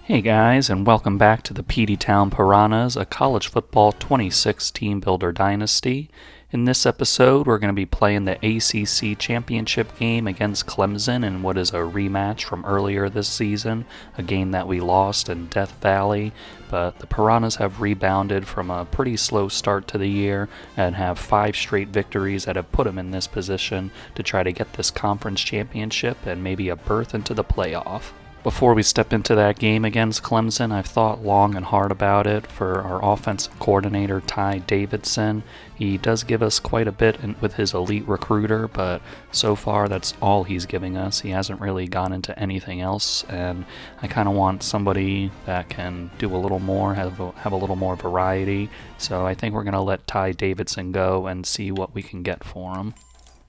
Hey guys, and welcome back to the Peteytown Piranhas, a college football 26 team builder dynasty. In this episode, we're going to be playing the ACC championship game against Clemson in what is a rematch from earlier this season, a game that we lost in Death Valley. But the Piranhas have rebounded from a pretty slow start to the year and have 5 straight victories that have put them in this position to try to get this conference championship and maybe a berth into the playoff. Before we step into that game against Clemson, I've thought long and hard about it for our offensive coordinator, Ty Davidson. He does give us quite a bit with his elite recruiter, but so far that's all he's giving us. He hasn't really gone into anything else, and I kind of want somebody that can do a little more, have a little more variety. So I think we're going to let Ty Davidson go and see what we can get for him.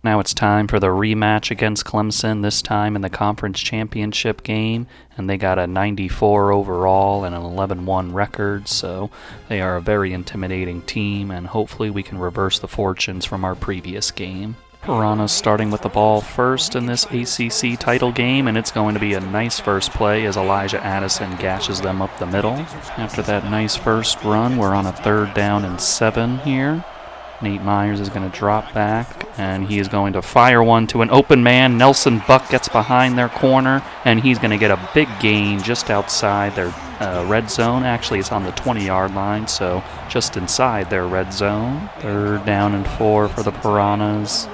Now it's time for the rematch against Clemson, this time in the conference championship game, and they got a 94 overall and an 11-1 record, so they are a very intimidating team, and hopefully we can reverse the fortunes from our previous game. Piranhas starting with the ball first in this ACC title game, and it's going to be a nice first play as Elijah Addison gashes them up the middle. After that nice first run, we're on a 3rd down and 7 here. Nate Myers is going to drop back, and he is going to fire one to an open man. Nelson Buck gets behind their corner, and he's going to get a big gain just outside their red zone. Actually, it's on the 20-yard line, so just inside their red zone. 3rd down and 4 for the Piranhas.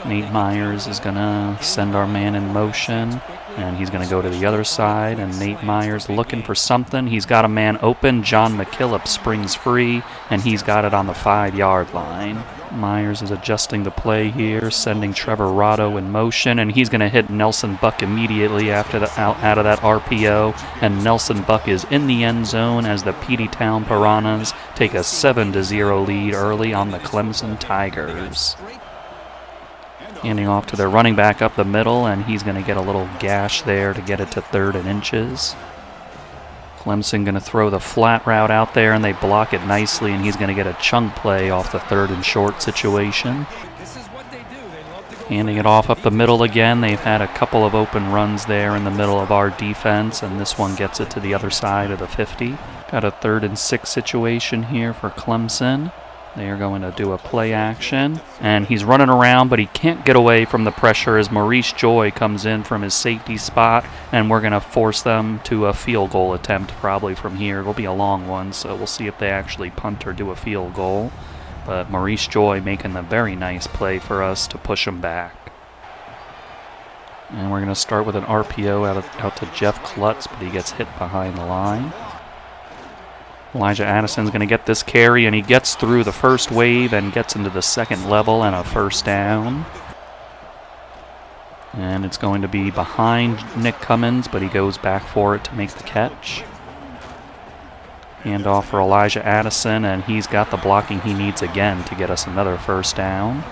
Nate Myers is going to send our man in motion, and he's going to go to the other side, and Nate Myers looking for something. He's got a man open. John McKillop springs free, and he's got it on the 5-yard line. Myers is adjusting the play here, sending Trevor Rotto in motion, and he's going to hit Nelson Buck immediately after out of that RPO, and Nelson Buck is in the end zone as the Peteytown Piranhas take a 7-0 lead early on the Clemson Tigers. Handing off to their running back up the middle, and he's going to get a little gash there to get it to 3rd and inches. Clemson going to throw the flat route out there, and they block it nicely, and he's going to get a chunk play off the 3rd and short situation. Handing it off up the middle again. They've had a couple of open runs there in the middle of our defense, and this one gets it to the other side of the 50. Got a 3rd and 6 situation here for Clemson. They are going to do a play action, and he's running around, but he can't get away from the pressure as Maurice Joy comes in from his safety spot, and we're going to force them to a field goal attempt probably from here. It'll be a long one, so we'll see if they actually punt or do a field goal. But Maurice Joy making a very nice play for us to push them back. And we're going to start with an RPO out to Jeff Klutz, but he gets hit behind the line. Elijah Addison's going to get this carry, and he gets through the first wave and gets into the 2nd level and a 1st down. And it's going to be behind Nick Cummins, but he goes back for it to make the catch. Handoff for Elijah Addison, and he's got the blocking he needs again to get us another 1st down.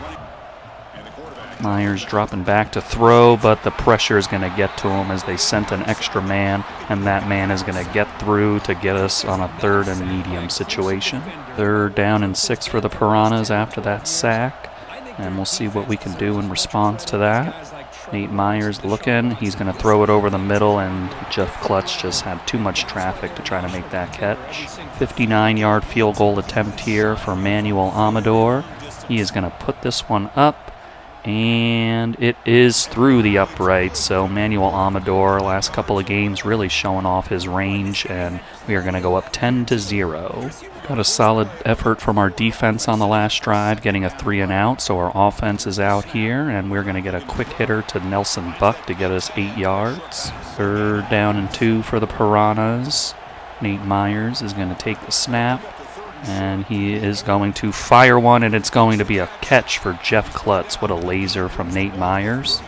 Myers dropping back to throw, but the pressure is going to get to him as they sent an extra man, and that man is going to get through to get us on a 3rd and medium situation. 3rd down and 6 for the Piranhas after that sack, and we'll see what we can do in response to that. Nate Myers looking. He's going to throw it over the middle, and Jeff Klutz just had too much traffic to try to make that catch. 59-yard field goal attempt here for Manuel Amador. He is going to put this one up, and it is through the uprights. So Manuel Amador, last couple of games, really showing off his range, and we are going to go up 10-0. Got a solid effort from our defense on the last drive, getting a 3 and out, so our offense is out here, and we're going to get a quick hitter to Nelson Buck to get us 8 yards. 3rd down and 2 for the Piranhas. Nate Myers is going to take the snap, and he is going to fire one, and it's going to be a catch for Jeff Klutz. What a laser from Nate Myers.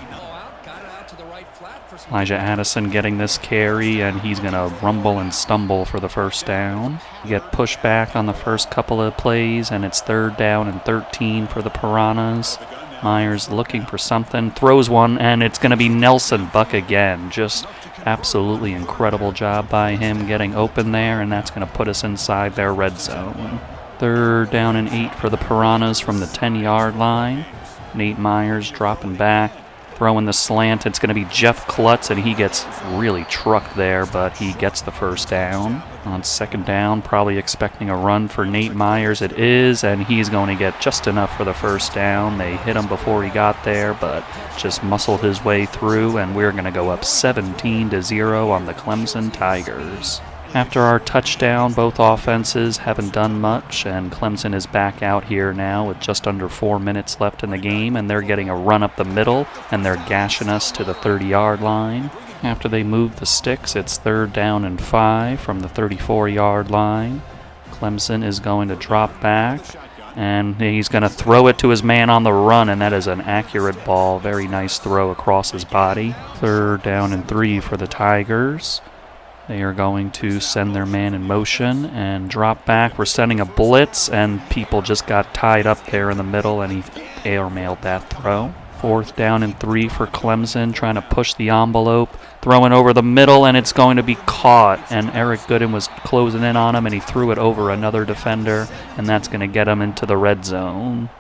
Elijah Addison getting this carry, and he's going to rumble and stumble for the 1st down. We get pushed back on the first couple of plays, and it's 3rd down and 13 for the Piranhas. Myers looking for something, throws one, and it's going to be Nelson Buck again. Just absolutely incredible job by him getting open there, and that's going to put us inside their red zone. 3rd down and 8 for the Piranhas from the 10-yard line. Nate Myers dropping back, throwing the slant. It's going to be Jeff Klutz, and he gets really trucked there, but he gets the first down. On second down, probably expecting a run for Nate Myers. It is, and he's going to get just enough for the first down. They hit him before he got there, but just muscled his way through, and we're going to go up 17-0 on the Clemson Tigers. After our touchdown, both offenses haven't done much, and Clemson is back out here now with just under 4 minutes left in the game, and they're getting a run up the middle, and they're gashing us to the 30-yard line. After they move the sticks, it's 3rd down and 5 from the 34-yard line. Clemson is going to drop back, and he's going to throw it to his man on the run, and that is an accurate ball. Very nice throw across his body. 3rd down and 3 for the Tigers. They are going to send their man in motion and drop back. We're sending a blitz, and people just got tied up there in the middle, and he airmailed that throw. 4th down and 3 for Clemson, trying to push the envelope, throwing over the middle, and it's going to be caught. And Eric Gooden was closing in on him, and he threw it over another defender, and that's going to get him into the red zone.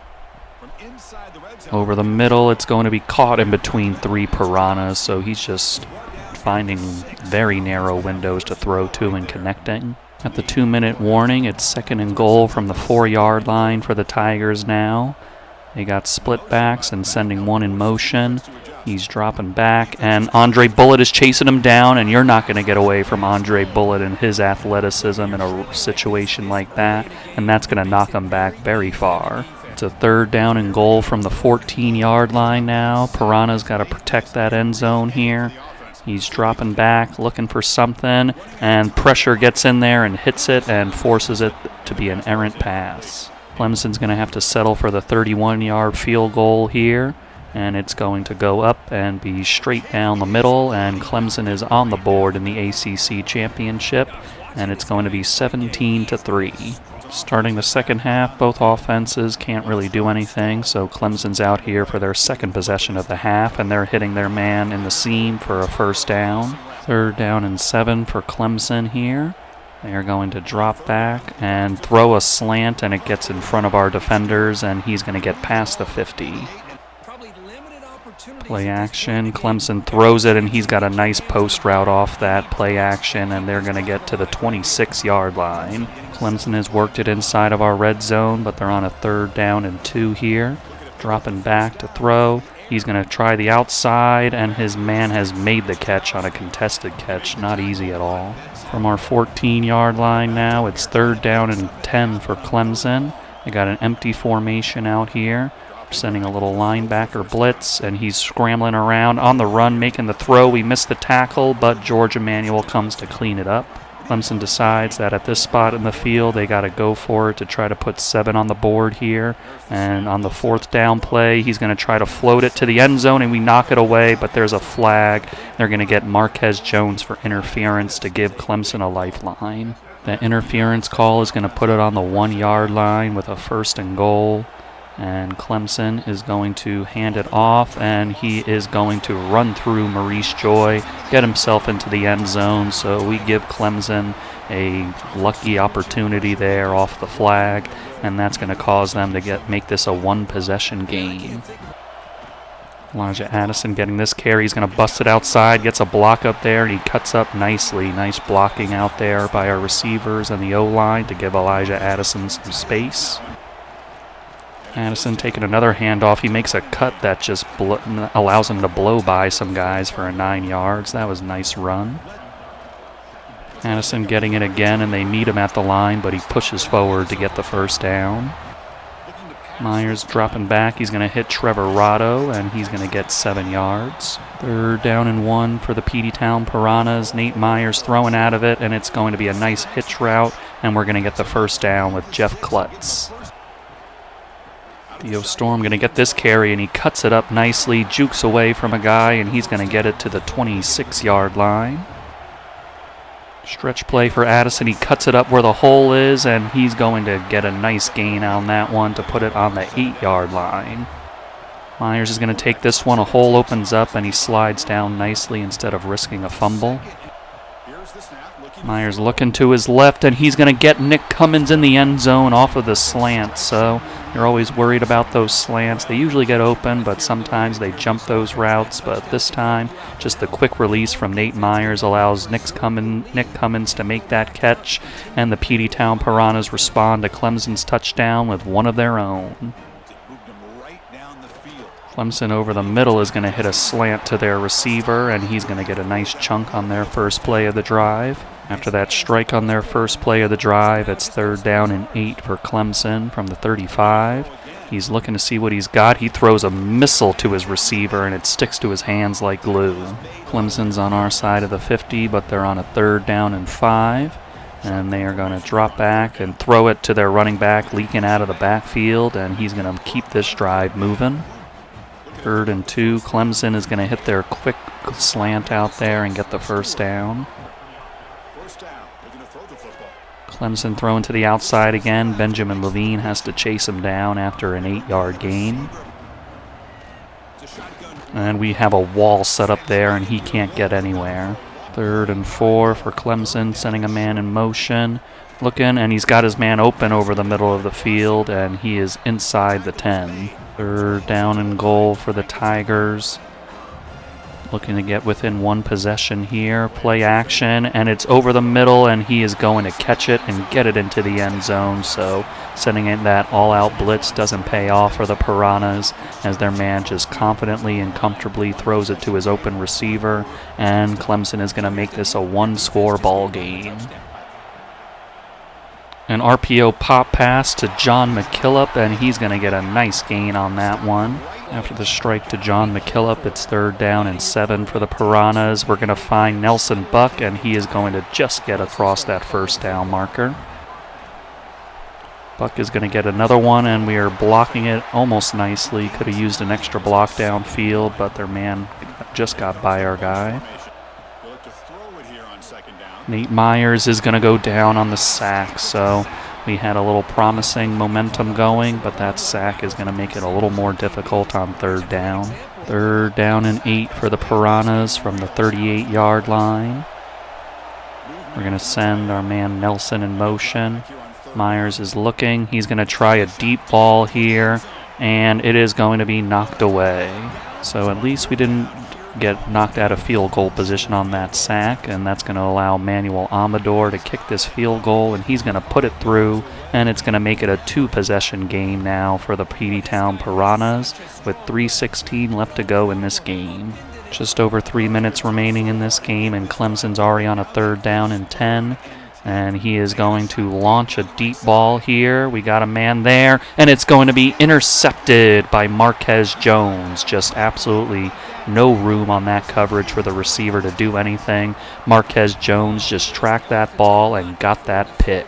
Over the middle, it's going to be caught in between 3 Piranhas, so he's just finding very narrow windows to throw to and connecting. At the 2-minute warning, it's 2nd and goal from the 4-yard line for the Tigers now. They got split backs and sending one in motion. He's dropping back, and Andre Bullitt is chasing him down, and you're not going to get away from Andre Bullitt and his athleticism in a situation like that, and that's going to knock him back very far. It's a 3rd down and goal from the 14-yard line now. Piranha's got to protect that end zone here. He's dropping back, looking for something, and pressure gets in there and hits it and forces it to be an errant pass. Clemson's going to have to settle for the 31-yard field goal here, and it's going to go up and be straight down the middle, and Clemson is on the board in the ACC championship, and it's going to be 17-3. Starting the second half, both offenses can't really do anything, so Clemson's out here for their second possession of the half, and they're hitting their man in the seam for a first down. 3rd down and 7 for Clemson here. They are going to drop back and throw a slant, and it gets in front of our defenders, and he's going to get past the 50. Play action, Clemson throws it, and he's got a nice post route off that play action, and they're going to get to the 26-yard line. Clemson has worked it inside of our red zone, but they're on a 3rd down and 2 here. Dropping back to throw. He's going to try the outside, and his man has made the catch on a contested catch. Not easy at all. From our 14-yard line now, it's 3rd down and 10 for Clemson. They got an empty formation out here. Sending a little linebacker blitz, and he's scrambling around on the run, making the throw. We missed the tackle, but George Emanuel comes to clean it up. Clemson decides that at this spot in the field, they got to go for it to try to put 7 on the board here. And on the 4th down play, he's going to try to float it to the end zone, and we knock it away, but there's a flag. They're going to get Marquez Jones for interference to give Clemson a lifeline. The interference call is going to put it on the 1-yard line with a 1st and goal. And Clemson is going to hand it off, and he is going to run through Maurice Joy, get himself into the end zone. So we give Clemson a lucky opportunity there off the flag, and that's going to cause them to make this a 1-possession game. Elijah Addison getting this carry. He's going to bust it outside, gets a block up there, and he cuts up nicely. Nice blocking out there by our receivers and the O-line to give Elijah Addison some space. Addison taking another handoff. He makes a cut that just allows him to blow by some guys for a 9 yards. That was a nice run. Addison getting it again, and they meet him at the line, but he pushes forward to get the first down. Myers dropping back. He's going to hit Trevor Rotto, and he's going to get 7 yards. 3rd down and 1 for the Peteytown Piranhas. Nate Myers throwing out of it, and it's going to be a nice hitch route, and we're going to get the first down with Jeff Klutz. Theo Storm going to get this carry, and he cuts it up nicely, jukes away from a guy, and he's going to get it to the 26-yard line. Stretch play for Addison. He cuts it up where the hole is, and he's going to get a nice gain on that one to put it on the 8-yard line. Myers is going to take this one. A hole opens up, and he slides down nicely instead of risking a fumble. Myers looking to his left, and he's going to get Nick Cummins in the end zone off of the slant. So you're always worried about those slants. They usually get open, but sometimes they jump those routes. But this time, just the quick release from Nate Myers allows Nick Cummins to make that catch, and the Peteytown Piranhas respond to Clemson's touchdown with one of their own. Clemson over the middle is going to hit a slant to their receiver, and he's going to get a nice chunk on their first play of the drive. After that strike on their first play of the drive, it's 3rd down and 8 for Clemson from the 35. He's looking to see what he's got. He throws a missile to his receiver, and it sticks to his hands like glue. Clemson's on our side of the 50, but they're on a 3rd down and 5. And they are going to drop back and throw it to their running back, leaking out of the backfield, and he's going to keep this drive moving. 3rd and 2. Clemson is going to hit their quick slant out there and get the first down. Clemson throwing to the outside again. Benjamin Levine has to chase him down after an 8-yard gain. And we have a wall set up there, and he can't get anywhere. 3rd and 4 for Clemson, sending a man in motion. Looking, and he's got his man open over the middle of the field, and he is inside the 10. 3rd down and goal for the Tigers. Looking to get within one possession here. Play action, and it's over the middle, and he is going to catch it and get it into the end zone. So sending in that all-out blitz doesn't pay off for the Piranhas, as their man just confidently and comfortably throws it to his open receiver, and Clemson is going to make this a one-score ball game. An RPO pop pass to John McKillop, and he's going to get a nice gain on that one. After the strike to John McKillop, it's 3rd down and 7 for the Piranhas. We're going to find Nelson Buck, and he is going to just get across that first down marker. Buck is going to get another one, and we are blocking it almost nicely. Could have used an extra block downfield, but their man just got by our guy. Nate Myers is going to go down on the sack, so we had a little promising momentum going, but that sack is going to make it a little more difficult on 3rd down. 3rd down and 8 for the Piranhas from the 38-yard line. We're going to send our man Nelson in motion. Myers is looking. He's going to try a deep ball here, and it is going to be knocked away. So at least we didn't get knocked out of field goal position on that sack, and that's going to allow Manuel Amador to kick this field goal, and he's going to put it through, and it's going to make it a 2-possession game now for the Peteytown Piranhas with 3:16 left to go in this game. Just over 3 minutes remaining in this game, and Clemson's already on a 3rd down and 10. And he is going to launch a deep ball here. We got a man there, and it's going to be intercepted by Marquez Jones. Just absolutely no room on that coverage for the receiver to do anything. Marquez Jones just tracked that ball and got that pick.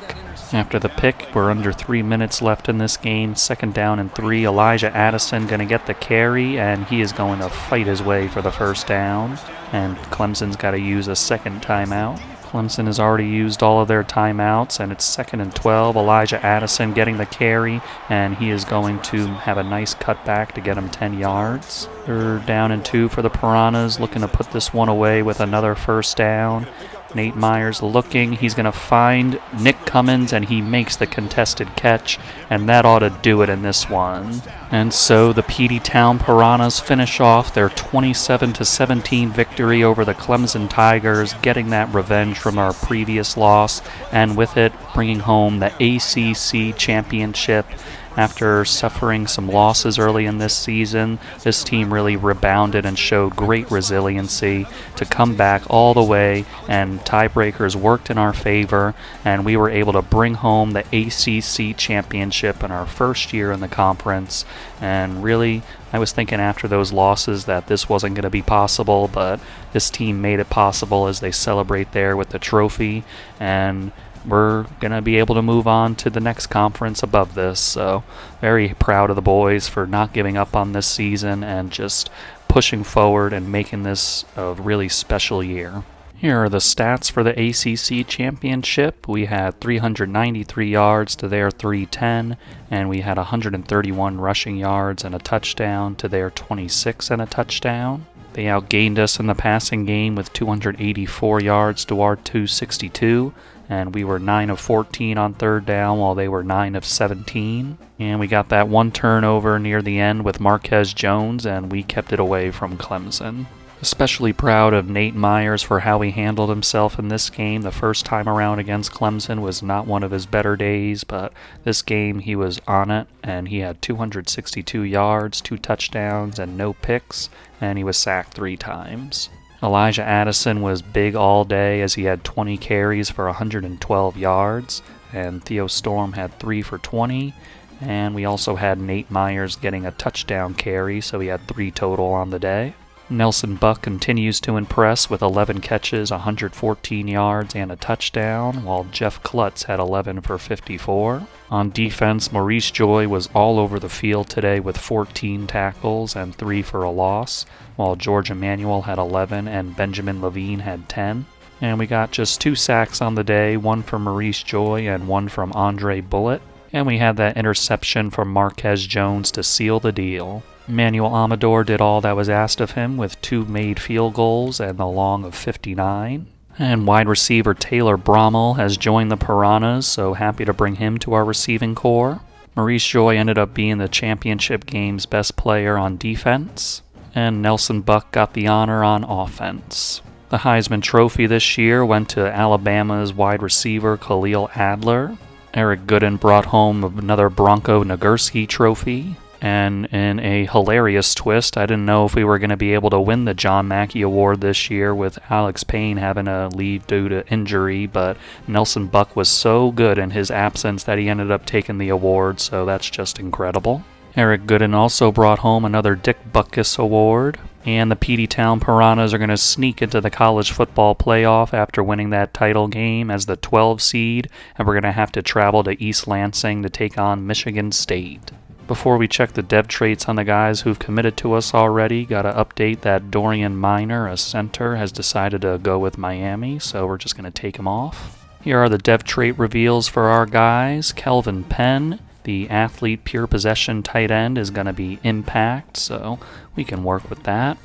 After the pick, we're under 3 minutes left in this game. 2nd down and 3. Elijah Addison going to get the carry, and he is going to fight his way for the first down. And Clemson's got to use a second timeout. Clemson has already used all of their timeouts, and it's 2nd and 12. Elijah Addison getting the carry, and he is going to have a nice cutback to get him 10 yards. 3rd down and 2 for the Piranhas, looking to put this one away with another first down. Nate Myers looking. He's going to find Nick Cummins, and he makes the contested catch, and that ought to do it in this one. And so the Peteytown Piranhas finish off their 27-17 victory over the Clemson Tigers, getting that revenge from our previous loss, and with it bringing home the ACC championship. After suffering some losses early in this season, this team really rebounded and showed great resiliency to come back all the way, and tiebreakers worked in our favor, and we were able to bring home the ACC championship in our first year in the conference. And really, I was thinking after those losses that this wasn't going to be possible, but this team made it possible as they celebrate there with the trophy, and we're going to be able to move on to the next conference above this. So very proud of the boys for not giving up on this season and just pushing forward and making this a really special year. Here are the stats for the ACC championship. We had 393 yards to their 310, and we had 131 rushing yards and a touchdown to their 26 and a touchdown. They outgained us in the passing game with 284 yards to our 262, and we were 9 of 14 on third down while they were 9 of 17. And we got that one turnover near the end with Marquez Jones, and we kept it away from Clemson. Especially proud of Nate Myers for how he handled himself in this game. The first time around against Clemson was not one of his better days, but this game he was on it, and he had 262 yards, 2 touchdowns, and no picks, and he was sacked 3 times. Elijah Addison was big all day as he had 20 carries for 112 yards, and Theo Storm had 3 for 20, and we also had Nate Myers getting a touchdown carry, so he had 3 total on the day. Nelson Buck continues to impress with 11 catches, 114 yards, and a touchdown, while Jeff Klutz had 11 for 54. On defense, Maurice Joy was all over the field today with 14 tackles and 3 for a loss, while George Emmanuel had 11 and Benjamin Levine had 10. And we got just 2 sacks on the day, one from Maurice Joy and one from Andre Bullitt. And we had that interception from Marquez Jones to seal the deal. Emmanuel Amador did all that was asked of him with 2 made field goals and a long of 59. And wide receiver Taylor Brommel has joined the Piranhas, so happy to bring him to our receiving corps. Maurice Joy ended up being the championship game's best player on defense, and Nelson Buck got the honor on offense. The Heisman Trophy this year went to Alabama's wide receiver Khalil Adler. Eric Gooden brought home another Bronco Nagurski trophy. And in a hilarious twist, I didn't know if we were going to be able to win the John Mackey Award this year with Alex Payne having to leave due to injury, but Nelson Buck was so good in his absence that he ended up taking the award, so that's just incredible. Eric Gooden also brought home another Dick Butkus Award, and the Peteytown Piranhas are going to sneak into the college football playoff after winning that title game as the 12 seed, and we're going to have to travel to East Lansing to take on Michigan State. Before we check the dev traits on the guys who've committed to us already, got to update that Dorian Minor, a center, has decided to go with Miami, so we're just going to take him off. Here are the dev trait reveals for our guys. Kelvin Penn, the athlete pure possession tight end, is going to be impact, so we can work with that.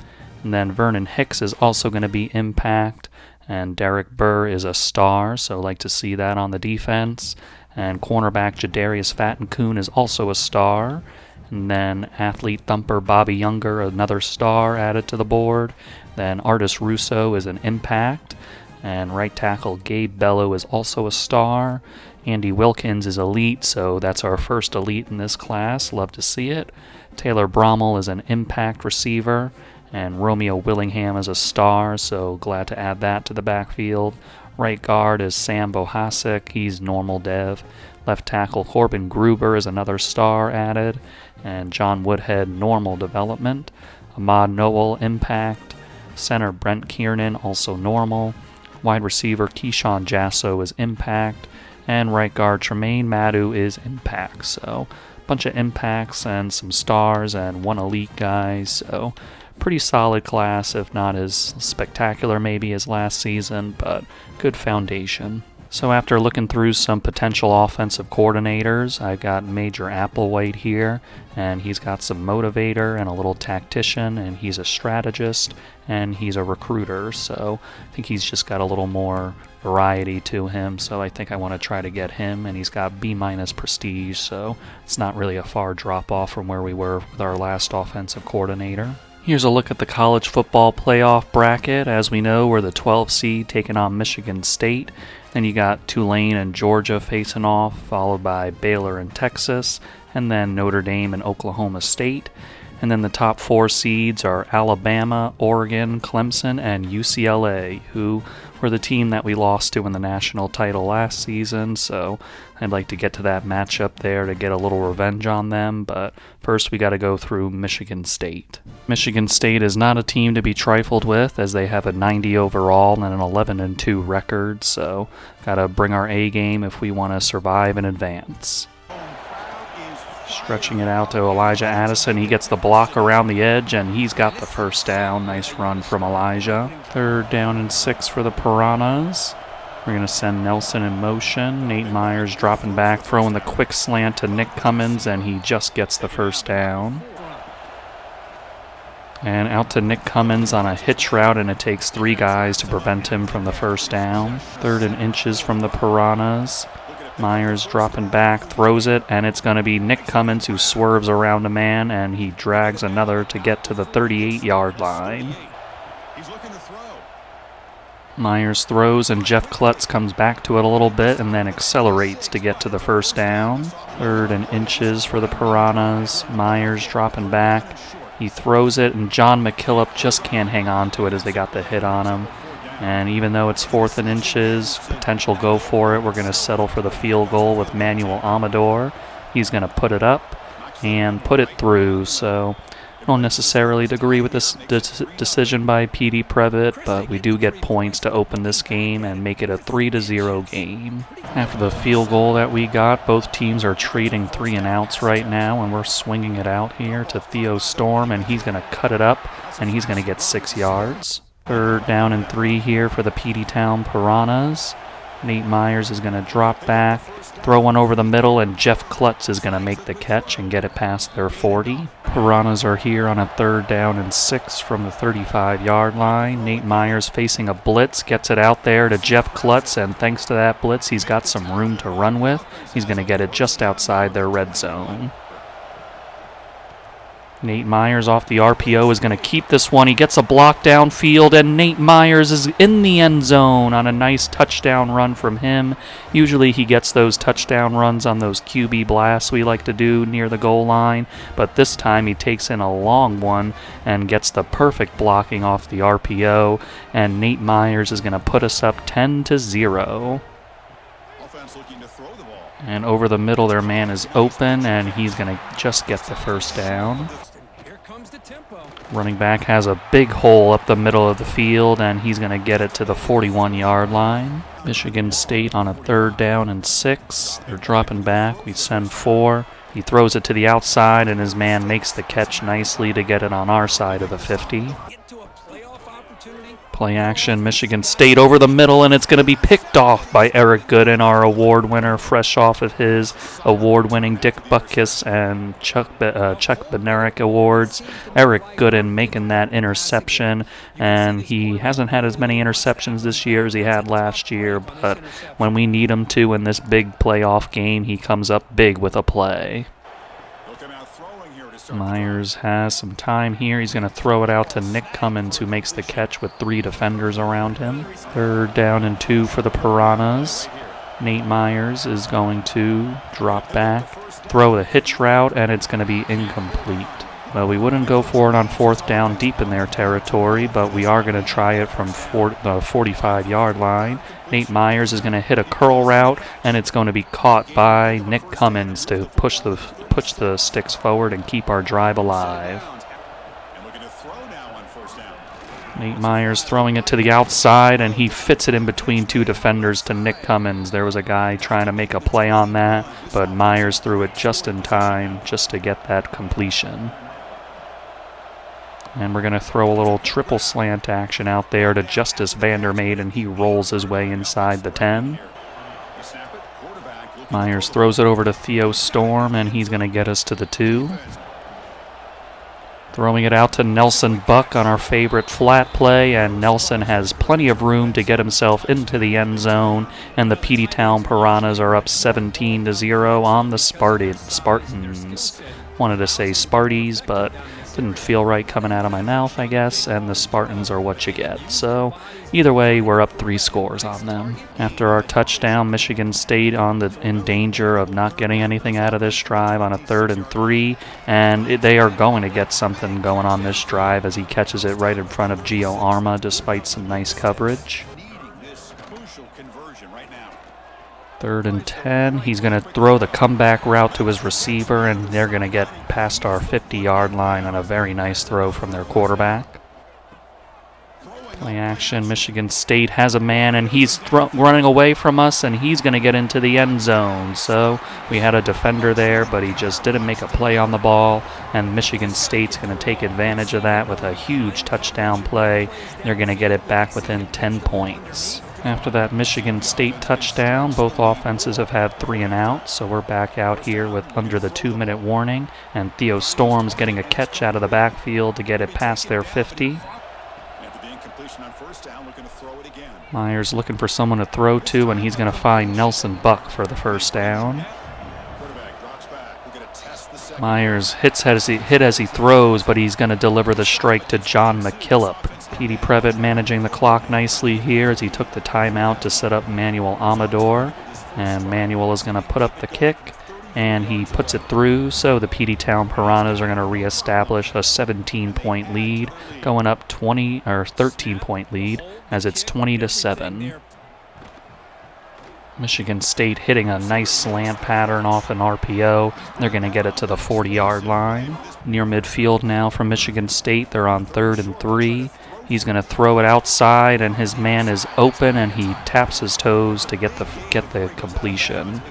And then Vernon Hicks is also going to be impact, and Derek Burr is a star, so like to see that on the defense. And cornerback Jadarius Fattencoon is also a star. And then athlete thumper Bobby Younger, another star added to the board. Then Artis Russo is an impact. And right tackle Gabe Bello is also a star. Andy Wilkins is elite, so that's our first elite in this class. Love to see it. Taylor Brommel is an impact receiver. And Romeo Willingham is a star, so glad to add that to the backfield. Right guard is Sam Bohasic, he's normal dev. Left tackle Corbin Gruber is another star added. And John Woodhead, normal development. Ahmad Noel, impact. Center Brent Kiernan, also normal. Wide receiver Keyshawn Jasso is impact. And right guard Tremaine Madu is impact. So a bunch of impacts and some stars and one elite guy. So pretty solid class, if not as spectacular maybe as last season, but good foundation. So after looking through some potential offensive coordinators, I've got Major Applewhite here, and he's got some motivator and a little tactician, and he's a strategist, and he's a recruiter, so I think he's just got a little more variety to him, so I think I want to try to get him, and he's got B- prestige, so it's not really a far drop off from where we were with our last offensive coordinator. Here's a look at the college football playoff bracket. As we know, we're the 12 seed taking on Michigan State. Then you got Tulane and Georgia facing off, followed by Baylor and Texas, and then Notre Dame and Oklahoma State. And then the top 4 seeds are Alabama, Oregon, Clemson, and UCLA, who were the team that we lost to in the national title last season, so I'd like to get to that matchup there to get a little revenge on them, but first we got to go through Michigan State. Michigan State is not a team to be trifled with, as they have a 90 overall and an 11-2 record, so got to bring our A game if we want to survive and advance. Stretching it out to Elijah Addison. He gets the block around the edge, and he's got the first down. Nice run from Elijah. 3rd down and 6 for the Piranhas. We're going to send Nelson in motion. Nate Myers dropping back, throwing the quick slant to Nick Cummins, and he just gets the first down. And out to Nick Cummins on a hitch route, and it takes 3 guys to prevent him from the first down. 3rd and inches from the Piranhas. Myers dropping back, throws it, and it's going to be Nick Cummins who swerves around a man, and he drags another to get to the 38-yard line. Myers throws, and Jeff Klutz comes back to it a little bit and then accelerates to get to the first down. 3rd and inches for the Piranhas. Myers dropping back. He throws it, and John McKillop just can't hang on to it as they got the hit on him. And even though it's 4th and inches, potential go for it, we're going to settle for the field goal with Manuel Amador. He's going to put it up and put it through. So I don't necessarily agree with this decision by Petey Previtt, but we do get points to open this game and make it a 3-0 game. After the field goal that we got, both teams are trading 3 and outs right now, and we're swinging it out here to Theo Storm, and he's going to cut it up, and he's going to get 6 yards. 3rd down and 3 here for the Peteytown Piranhas. Nate Myers is going to drop back, throw one over the middle, and Jeff Klutz is going to make the catch and get it past their 40. Piranhas are here on a 3rd down and 6 from the 35-yard line. Nate Myers facing a blitz, gets it out there to Jeff Klutz, and thanks to that blitz, he's got some room to run with. He's going to get it just outside their red zone. Nate Myers off the RPO is going to keep this one. He gets a block downfield, and Nate Myers is in the end zone on a nice touchdown run from him. Usually he gets those touchdown runs on those QB blasts we like to do near the goal line, but this time he takes in a long one and gets the perfect blocking off the RPO, and Nate Myers is going to put us up 10-0. And over the middle, their man is open, and he's going to just get the first down. Running back has a big hole up the middle of the field, and he's going to get it to the 41-yard line. Michigan State on a 3rd down and 6. They're dropping back. We send 4. He throws it to the outside, and his man makes the catch nicely to get it on our side of the 50. Play action, Michigan State over the middle, and it's going to be picked off by Eric Gooden, our award winner, fresh off of his award-winning Dick Butkus and Chuck Bednarik awards. Eric Gooden making that interception, and he hasn't had as many interceptions this year as he had last year, but when we need him to in this big playoff game, he comes up big with a play. Myers has some time here. He's going to throw it out to Nick Cummins, who makes the catch with 3 defenders around him. 3rd down and 2 for the Piranhas. Nate Myers is going to drop back, throw the hitch route, and it's going to be incomplete. Well, we wouldn't go for it on 4th down deep in their territory, but we are going to try it from the 45-yard line. Nate Myers is going to hit a curl route, and it's going to be caught by Nick Cummins to push the sticks forward and keep our drive alive. Nate Myers throwing it to the outside, and he fits it in between 2 defenders to Nick Cummins. There was a guy trying to make a play on that, but Myers threw it just in time just to get that completion. And we're going to throw a little triple slant action out there to Justice Vandermeer, and he rolls his way inside the 10. Myers throws it over to Theo Storm, and he's going to get us to the 2. Throwing it out to Nelson Buck on our favorite flat play, and Nelson has plenty of room to get himself into the end zone, and the Peteytown Piranhas are up 17-0 on the Spartans. Wanted to say Sparties, but didn't feel right coming out of my mouth, I guess, and the Spartans are what you get. So either way, we're up 3 scores on them. After our touchdown, Michigan State in danger of not getting anything out of this drive on a 3rd and 3, and they are going to get something going on this drive as he catches it right in front of Gio Arma despite some nice coverage. 3rd and 10. He's going to throw the comeback route to his receiver, and they're going to get past our 50-yard line on a very nice throw from their quarterback. Play action. Michigan State has a man, and he's running away from us, and he's going to get into the end zone. So we had a defender there, but he just didn't make a play on the ball, and Michigan State's going to take advantage of that with a huge touchdown play. They're going to get it back within 10 points. After that Michigan State touchdown, both offenses have had 3 and outs, so we're back out here with under the 2-minute warning, and Theo Storm's getting a catch out of the backfield to get it past their 50. Myers looking for someone to throw to, and he's going to find Nelson Buck for the first down. Myers hit as he throws, but he's going to deliver the strike to John McKillop. Petey Previtt managing the clock nicely here as he took the timeout to set up Manuel Amador. And Manuel is going to put up the kick, and he puts it through, so the Peteytown Piranhas are going to reestablish a 17-point lead, going up 13-point lead as it's 20-7. Michigan State hitting a nice slant pattern off an RPO. They're going to get it to the 40-yard line. Near midfield now for Michigan State. They're on 3rd and 3. He's going to throw it outside, and his man is open, and he taps his toes to get the completion.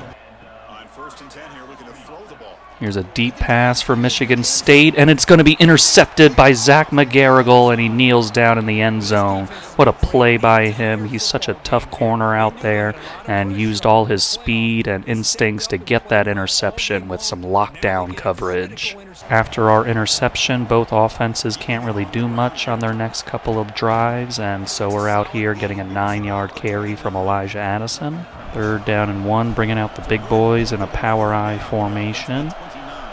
Here's a deep pass for Michigan State, and it's going to be intercepted by Zach McGarrigle, and he kneels down in the end zone. What a play by him. He's such a tough corner out there and used all his speed and instincts to get that interception with some lockdown coverage. After our interception, both offenses can't really do much on their next couple of drives, and so we're out here getting a 9-yard carry from Elijah Addison. 3rd down and 1, bringing out the big boys in a power I formation.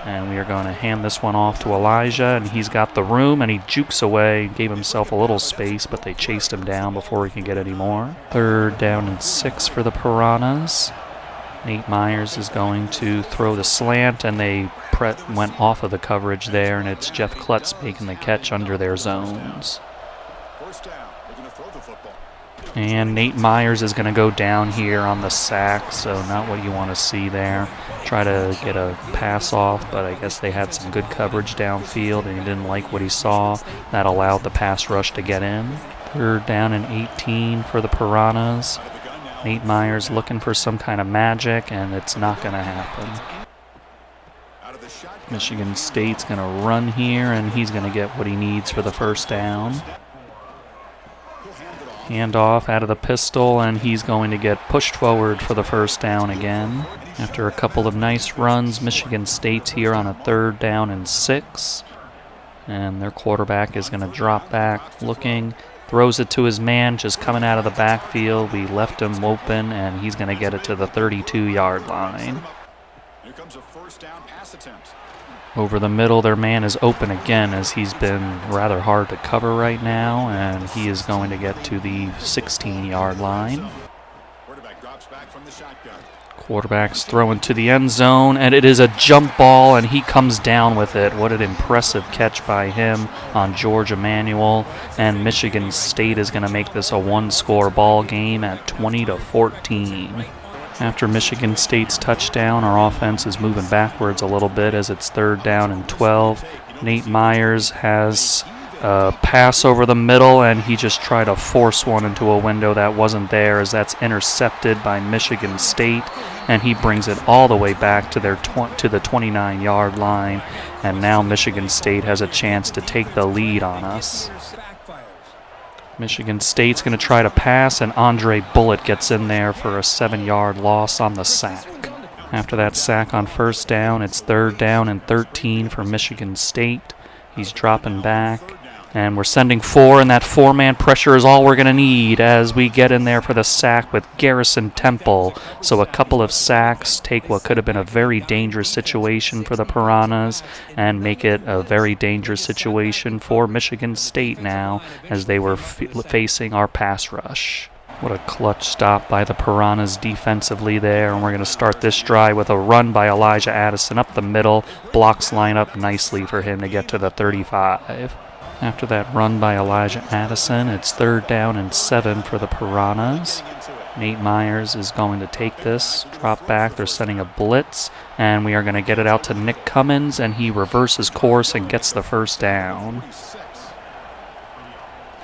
And we are going to hand this one off to Elijah, and he's got the room, and he jukes away, gave himself a little space, but they chased him down before he can get any more. 3rd down and 6 for the Piranhas. Nate Myers is going to throw the slant, and they went off of the coverage there, and it's Jeff Klutz making the catch under their zones. And Nate Myers is going to go down here on the sack, so not what you want to see there. Try to get a pass off, but I guess they had some good coverage downfield, and he didn't like what he saw. That allowed the pass rush to get in. 3rd down and 18 for the Piranhas. Nate Myers looking for some kind of magic, and it's not going to happen. Michigan State's going to run here, and he's going to get what he needs for the first down. Handoff out of the pistol, and he's going to get pushed forward for the first down again. After a couple of nice runs, Michigan State's here on a 3rd down and 6. And their quarterback is going to drop back, looking, throws it to his man, just coming out of the backfield. We left him open, and he's going to get it to the 32-yard line. Here comes a first down pass attempt. Over the middle, their man is open again, as he's been rather hard to cover right now, and he is going to get to the 16-yard line. Quarterback drops back from the shotgun. Quarterback's throwing to the end zone, and it is a jump ball, and he comes down with it. What an impressive catch by him on George Emanuel, and Michigan State is going to make this a 1-score ball game at 20-14. After Michigan State's touchdown, our offense is moving backwards a little bit as it's 3rd down and 12. Nate Myers has a pass over the middle, and he just tried to force one into a window that wasn't there, as that's intercepted by Michigan State, and he brings it all the way back to the 29-yard line, and now Michigan State has a chance to take the lead on us. Michigan State's going to try to pass, and Andre Bullitt gets in there for a 7-yard loss on the sack. After that sack on first down, it's 3rd down and 13 for Michigan State. He's dropping back, and we're sending 4, and that 4-man pressure is all we're going to need as we get in there for the sack with Garrison Temple. So a couple of sacks take what could have been a very dangerous situation for the Piranhas and make it a very dangerous situation for Michigan State now, as they were facing our pass rush. What a clutch stop by the Piranhas defensively there, and we're going to start this drive with a run by Elijah Addison up the middle. Blocks line up nicely for him to get to the 35. After that run by Elijah Addison, it's 3rd down and 7 for the Piranhas. Nate Myers is going to take this, drop back, they're sending a blitz, and we are going to get it out to Nick Cummins, and he reverses course and gets the first down.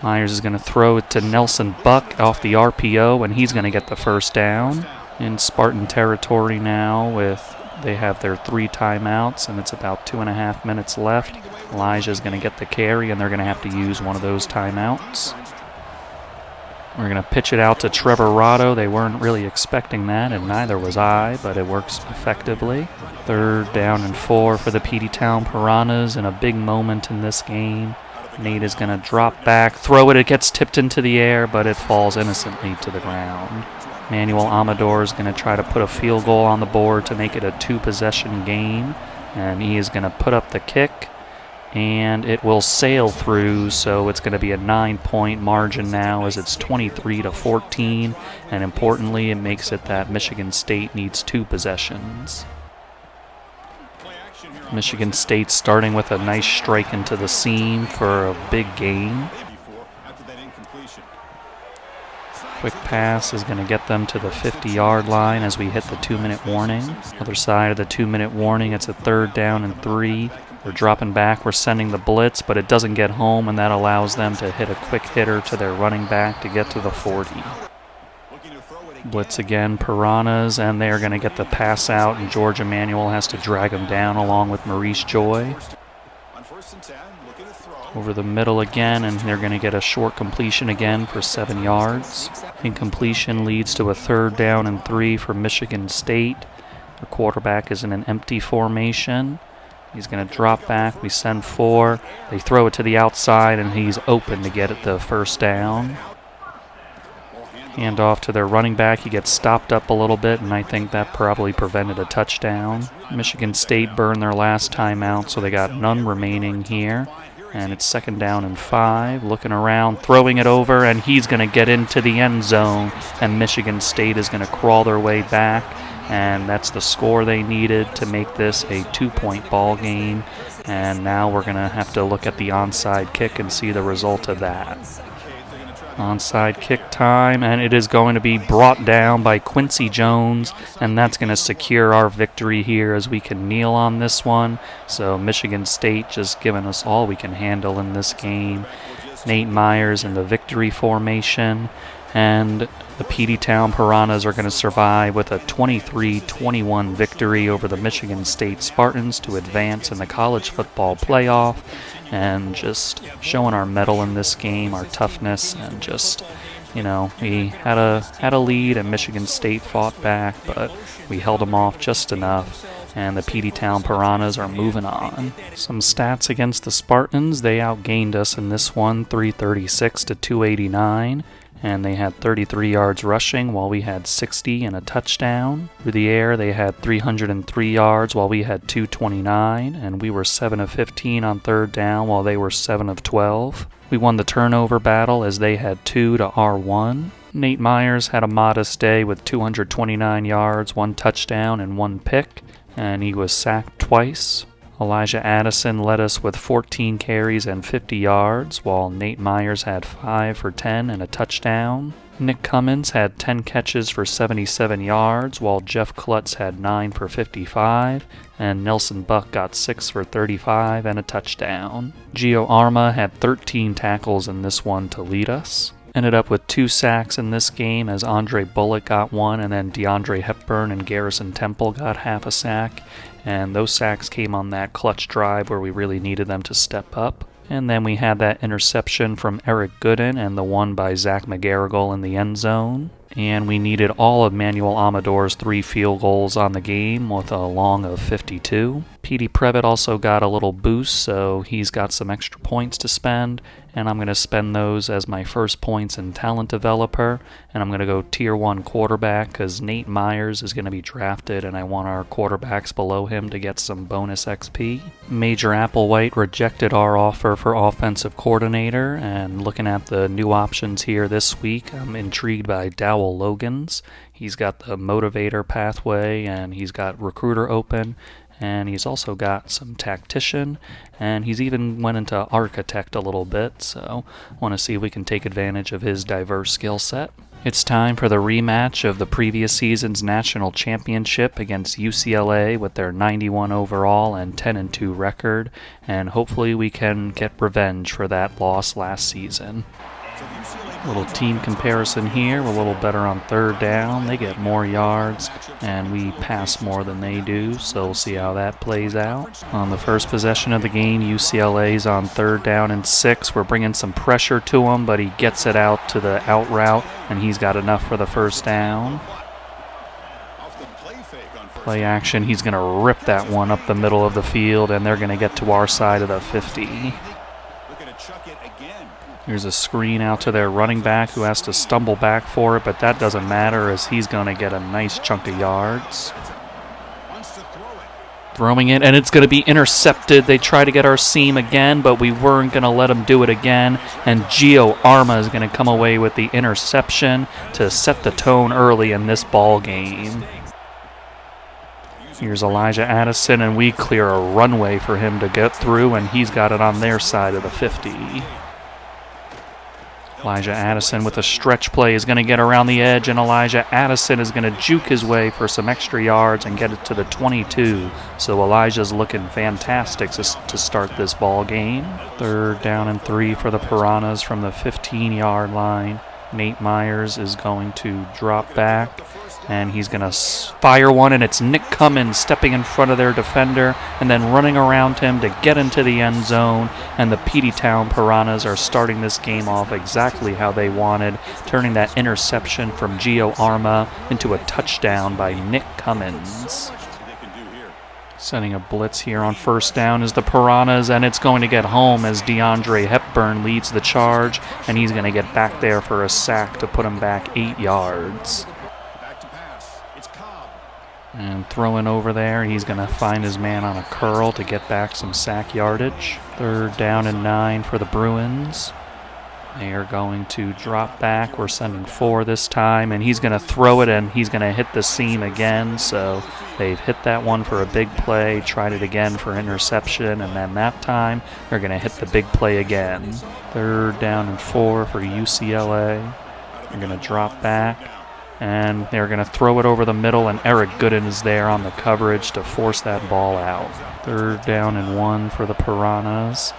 Myers is going to throw it to Nelson Buck off the RPO, and he's going to get the first down. In Spartan territory now, they have their 3 timeouts, and it's about 2.5 minutes left. Elijah's going to get the carry, and they're going to have to use one of those timeouts. We're going to pitch it out to Trevor Rotto. They weren't really expecting that, and neither was I, but it works effectively. 3rd down and 4 for the Peteytown Piranhas, and a big moment in this game. Nate is going to drop back, throw it. It gets tipped into the air, but it falls innocently to the ground. Manuel Amador is going to try to put a field goal on the board to make it a 2-possession game, and he is going to put up the kick. And it will sail through, so it's going to be a 9-point margin now as it's 23-14, and importantly, it makes it that Michigan State needs 2 possessions. Michigan State starting with a nice strike into the seam for a big gain. Quick pass is going to get them to the 50-yard line as we hit the 2-minute warning. Other side of the 2-minute warning, it's a 3rd down and 3. We're dropping back, we're sending the blitz, but it doesn't get home, and that allows them to hit a quick hitter to their running back to get to the 40. Blitz again, Piranhas, and they're going to get the pass out, and George Emanuel has to drag him down along with Maurice Joy. Over the middle again, and they're going to get a short completion again for 7 yards. Incompletion leads to a 3rd down and 3 for Michigan State. The quarterback is in an empty formation. He's going to drop back. We send 4. They throw it to the outside, and he's open to get it the 1st down. Hand off to their running back. He gets stopped up a little bit, and I think that probably prevented a touchdown. Michigan State burned their last timeout, so they got none remaining here. And it's 2nd down and 5. Looking around, throwing it over, and he's going to get into the end zone, and Michigan State is going to crawl their way back. And that's the score they needed to make this a 2-point ball game. And now we're going to have to look at the onside kick and see the result of that. Onside kick time, and it is going to be brought down by Quincy Jones, and that's going to secure our victory here as we can kneel on this one. So Michigan State just giving us all we can handle in this game. Nate Myers in the victory formation. And the Peteytown Piranhas are going to survive with a 23-21 victory over the Michigan State Spartans to advance in the college football playoff, and just showing our mettle in this game, our toughness, and just, you know, we had a lead and Michigan State fought back, but we held them off just enough. And the Peteytown Piranhas are moving on. Some stats against the Spartans. They outgained us in this one, 336 to 289. And they had 33 yards rushing while we had 60 and a touchdown. Through the air, they had 303 yards while we had 229. And we were 7 of 15 on 3rd down while they were 7 of 12. We won the turnover battle as they had 2 to our 1. Nate Myers had a modest day with 229 yards, 1 touchdown, and 1 pick. And he was sacked twice. Elijah Addison led us with 14 carries and 50 yards, while Nate Myers had 5 for 10 and a touchdown. Nick Cummins had 10 catches for 77 yards, while Jeff Klutz had 9 for 55, and Nelson Buck got 6 for 35 and a touchdown. Gio Arma had 13 tackles in this one to lead us. Ended up with 2 sacks in this game as Andre Bullock got 1, and then DeAndre Hepburn and Garrison Temple got half a sack. And those sacks came on that clutch drive where we really needed them to step up. And then we had that interception from Eric Gooden and the one by Zach McGarrigle in the end zone. And we needed all of Manuel Amador's 3 field goals on the game with a long of 52. Petey Previtt also got a little boost, so he's got some extra points to spend. And I'm going to spend those as my first points in talent developer. And I'm going to go tier 1 quarterback because Nate Myers is going to be drafted and I want our quarterbacks below him to get some bonus XP. Major Applewhite rejected our offer for offensive coordinator, and looking at the new options here this week, I'm intrigued by Dowell Logans. He's got the motivator pathway and he's got recruiter open. And he's also got some tactician, and he's even went into architect a little bit, so I want to see if we can take advantage of his diverse skill set. It's time for the rematch of the previous season's national championship against UCLA with their 91 overall and 10-2 record, and hopefully we can get revenge for that loss last season. Little team comparison here. We're a little better on third down. They get more yards, and we pass more than they do, so we'll see how that plays out. On the first possession of the game, UCLA's on third down and 6. We're bringing some pressure to him, but he gets it out to the out route, and he's got enough for the first down. Play action, he's going to rip that one up the middle of the field, and they're going to get to our side of the 50. Here's a screen out to their running back who has to stumble back for it, but that doesn't matter as he's going to get a nice chunk of yards. Throwing it, and it's going to be intercepted. They try to get our seam again, but we weren't going to let them do it again. And Gio Arma is going to come away with the interception to set the tone early in this ball game. Here's Elijah Addison, and we clear a runway for him to get through, and he's got it on their side of the 50. Elijah Addison with a stretch play is going to get around the edge, and Elijah Addison is going to juke his way for some extra yards and get it to the 22. So Elijah's looking fantastic to start this ball game. Third down and 3 for the Piranhas from the 15-yard line. Nate Myers is going to drop back, and he's going to fire one, and it's Nick Cummins stepping in front of their defender and then running around him to get into the end zone, and the Peteytown Piranhas are starting this game off exactly how they wanted, turning that interception from Gio Arma into a touchdown by Nick Cummins. Sending a blitz here on first down is the Piranhas, and it's going to get home as DeAndre Hepburn leads the charge, and he's going to get back there for a sack to put him back 8 yards. And throwing over there, he's going to find his man on a curl to get back some sack yardage. Third down and 9 for the Bruins. They are going to drop back. We're sending 4 this time, and he's going to throw it, and he's going to hit the seam again. So they've hit that one for a big play, tried it again for interception, and then that time they're going to hit the big play again. Third down and 4 for UCLA. They're going to drop back, and they're going to throw it over the middle, and Eric Gooden is there on the coverage to force that ball out. Third down and 1 for the Piranhas.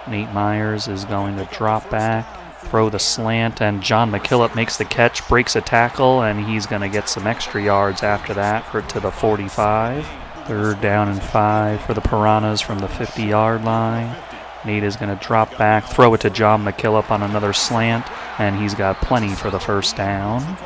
Nate Myers is going to drop back, throw the slant, and John McKillop makes the catch, breaks a tackle, and he's going to get some extra yards after that to the 45. Third down and 5 for the Piranhas from the 50-yard line. Nate is going to drop back, throw it to John McKillop on another slant, and he's got plenty for the first down.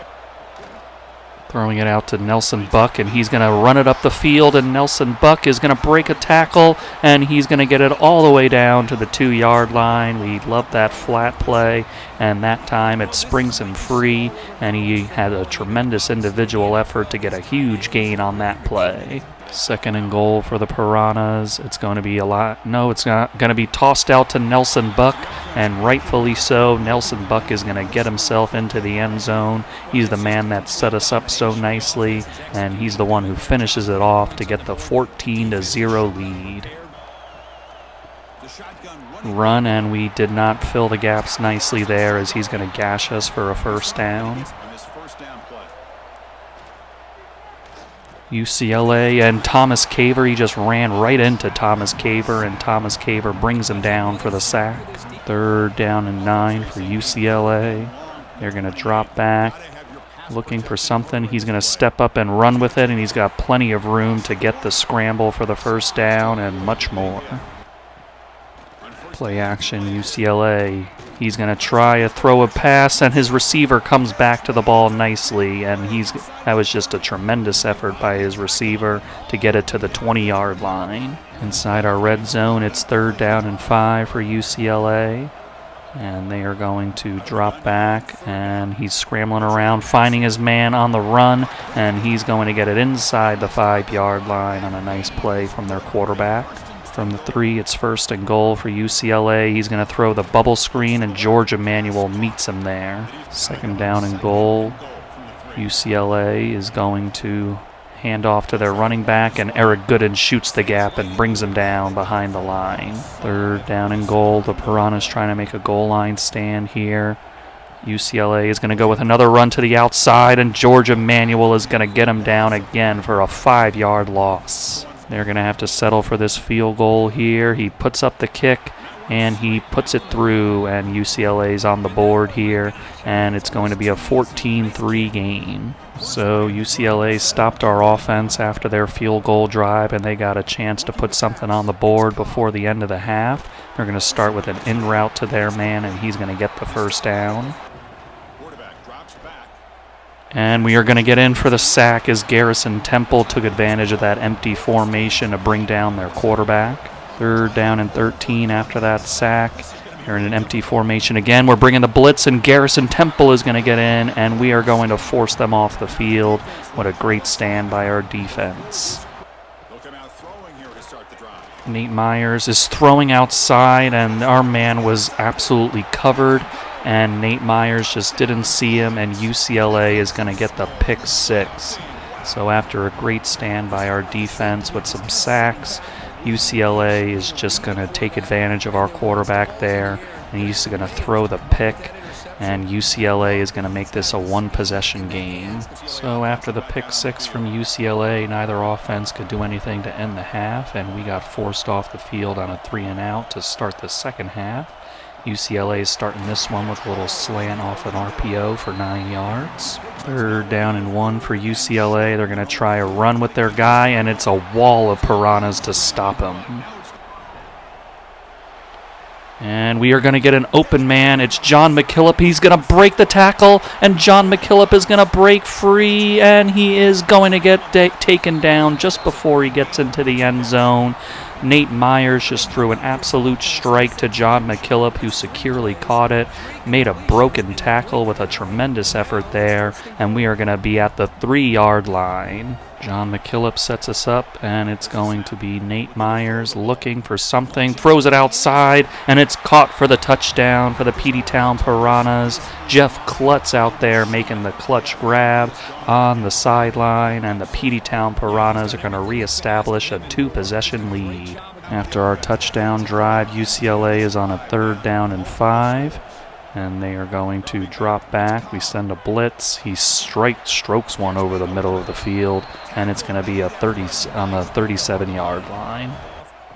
Throwing it out to Nelson Buck, and he's going to run it up the field, and Nelson Buck is going to break a tackle, and he's going to get it all the way down to the 2-yard line. We love that flat play, and that time it springs him free, and he had a tremendous individual effort to get a huge gain on that play. Second and goal for the Piranhas. It's going to be it's not going to be tossed out to Nelson Buck, and rightfully so. Nelson Buck is going to get himself into the end zone. He's the man that set us up so nicely, and he's the one who finishes it off to get the 14-0 lead. Run, and we did not fill the gaps nicely there as he's going to gash us for a first down. UCLA and Thomas Caver, he just ran right into Thomas Caver, and Thomas Caver brings him down for the sack. Third down and 9 for UCLA. They're going to drop back, looking for something. He's going to step up and run with it, and he's got plenty of room to get the scramble for the first down and much more. Play action, UCLA. He's going to try a throw a pass, and his receiver comes back to the ball nicely, and that was just a tremendous effort by his receiver to get it to the 20-yard line. Inside our red zone, it's third down and 5 for UCLA, and they are going to drop back, and he's scrambling around, finding his man on the run, and he's going to get it inside the 5-yard line on a nice play from their quarterback. From the 3, it's first and goal for UCLA. He's going to throw the bubble screen, and George Emanuel meets him there. Second down and goal. UCLA is going to hand off to their running back, and Eric Gooden shoots the gap and brings him down behind the line. Third down and goal. The Piranhas trying to make a goal line stand here. UCLA is going to go with another run to the outside, and George Emanuel is going to get him down again for a 5-yard loss. They're going to have to settle for this field goal here. He puts up the kick, and he puts it through, and UCLA's on the board here, and it's going to be a 14-3 game. So UCLA stopped our offense after their field goal drive, and they got a chance to put something on the board before the end of the half. They're going to start with an in route to their man, and he's going to get the first down. And we are going to get in for the sack as Garrison Temple took advantage of that empty formation to bring down their quarterback. 3rd down and 13 after that sack. They're in an empty formation again. We're bringing the blitz, and Garrison Temple is going to get in, and we are going to force them off the field. What a great stand by our defense. Nate Myers is throwing outside, and our man was absolutely covered, and Nate Myers just didn't see him, and UCLA is going to get the pick 6. So after a great stand by our defense with some sacks, UCLA is just going to take advantage of our quarterback there, and he's going to throw the pick, and UCLA is going to make this a one-possession game. So after the pick 6 from UCLA, neither offense could do anything to end the half, and we got forced off the field on a 3-and-out to start the second half. UCLA is starting this one with a little slant off an RPO for 9 yards. 3rd down and 1 for UCLA. They're going to try a run with their guy, and it's a wall of Piranhas to stop him. And we are going to get an open man. It's John McKillop. He's going to break the tackle, and John McKillop is going to break free, and he is going to get taken down just before he gets into the end zone. Nate Myers just threw an absolute strike to John McKillop, who securely caught it, made a broken tackle with a tremendous effort there, and we are going to be at the 3-yard line. John McKillop sets us up, and it's going to be Nate Myers looking for something, throws it outside, and it's caught for the touchdown for the Peteytown Piranhas. Jeff Klutz out there making the clutch grab on the sideline, and the Peteytown Piranhas are going to reestablish a 2-possession lead. After our touchdown drive, UCLA is on a 3rd down and 5. And they are going to drop back. We send a blitz. He strokes one over the middle of the field, and it's going to be a 30 on the 37-yard line.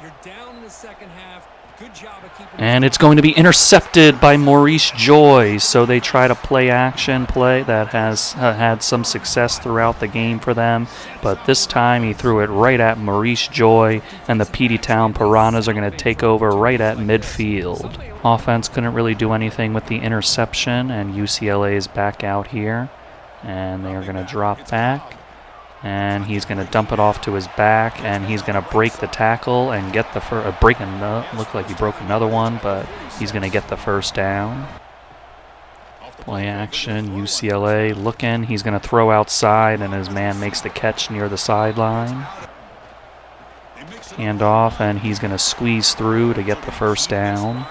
You're down in the second half. Good job of keeping. And it's going to be intercepted by Maurice Joy. So they try to play action play that has had some success throughout the game for them, but this time he threw it right at Maurice Joy, and the Peteytown Piranhas are going to take over right at midfield. Offense couldn't really do anything with the interception, and UCLA is back out here, and they are going to drop back, and he's going to dump it off to his back, and he's going to break the tackle and get the looked like he broke another one, but he's going to get the first down. Play action, UCLA looking, he's going to throw outside, and his man makes the catch near the sideline. Hand off, and he's going to squeeze through to get the first down.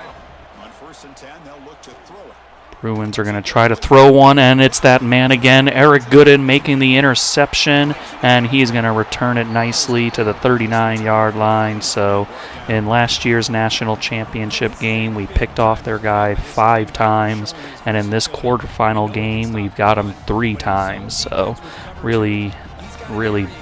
Bruins are going to try to throw one, and it's that man again, Eric Gooden, making the interception, and he's going to return it nicely to the 39-yard line. So in last year's national championship game, we picked off their guy 5 times, and in this quarterfinal game, we've got him 3 times. So really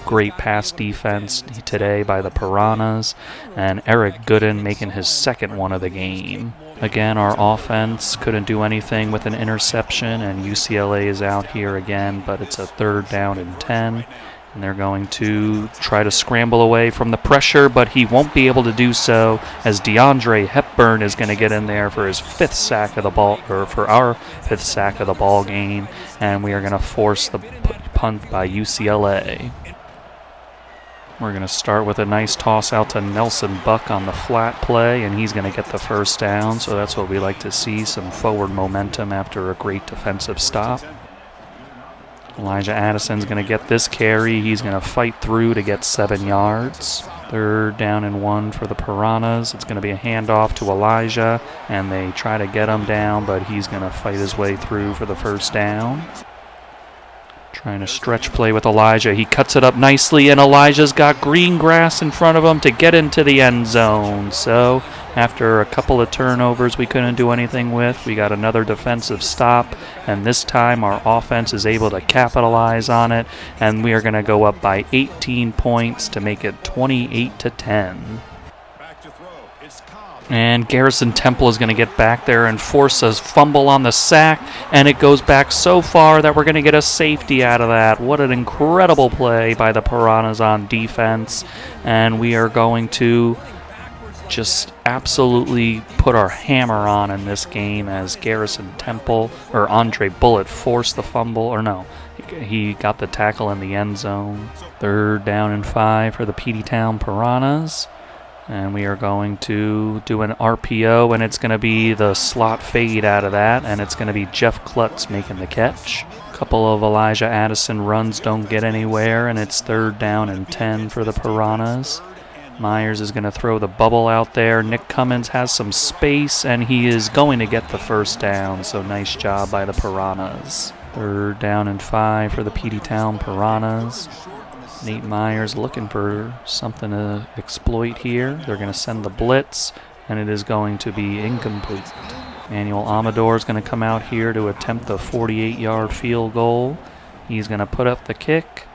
great pass defense today by the Piranhas, and Eric Gooden making his second one of the game. Again, our offense couldn't do anything with an interception, and UCLA is out here again, but it's a 3rd down and 10, and they're going to try to scramble away from the pressure, but he won't be able to do so, as DeAndre Hepburn is going to get in there for his 5th sack of the ball, or for our 5th sack of the ball game, and we are going to force the punt by UCLA. We're going to start with a nice toss out to Nelson Buck on the flat play, and he's going to get the first down, so that's what we like to see, some forward momentum after a great defensive stop. Elijah Addison's going to get this carry. He's going to fight through to get 7 yards. 3rd down and 1 for the Piranhas. It's going to be a handoff to Elijah, and they try to get him down, but he's going to fight his way through for the first down. Trying to stretch play with Elijah. He cuts it up nicely, and Elijah's got green grass in front of him to get into the end zone. So after a couple of turnovers we couldn't do anything with, we got another defensive stop, and this time our offense is able to capitalize on it, and we are going to go up by 18 points to make it 28-10. And Garrison Temple is going to get back there and force a fumble on the sack, and it goes back so far that we're going to get a safety out of that. What an incredible play by the Piranhas on defense, and we are going to just absolutely put our hammer on in this game as Garrison Temple, or Andre Bullitt, forced the fumble, or no, he got the tackle in the end zone. 3rd down and 5 for the Peteytown Piranhas. And we are going to do an RPO, and it's going to be the slot fade out of that, and it's going to be Jeff Klutz making the catch. A couple of Elijah Addison runs don't get anywhere, and it's 3rd down and 10 for the Piranhas. Myers is going to throw the bubble out there. Nick Cummins has some space, and he is going to get the 1st down, so nice job by the Piranhas. 3rd down and 5 for the Peteytown Piranhas. Nate Myers looking for something to exploit here. They're going to send the blitz, and it is going to be incomplete. Manuel Amador is going to come out here to attempt the 48-yard field goal. He's going to put up the kick,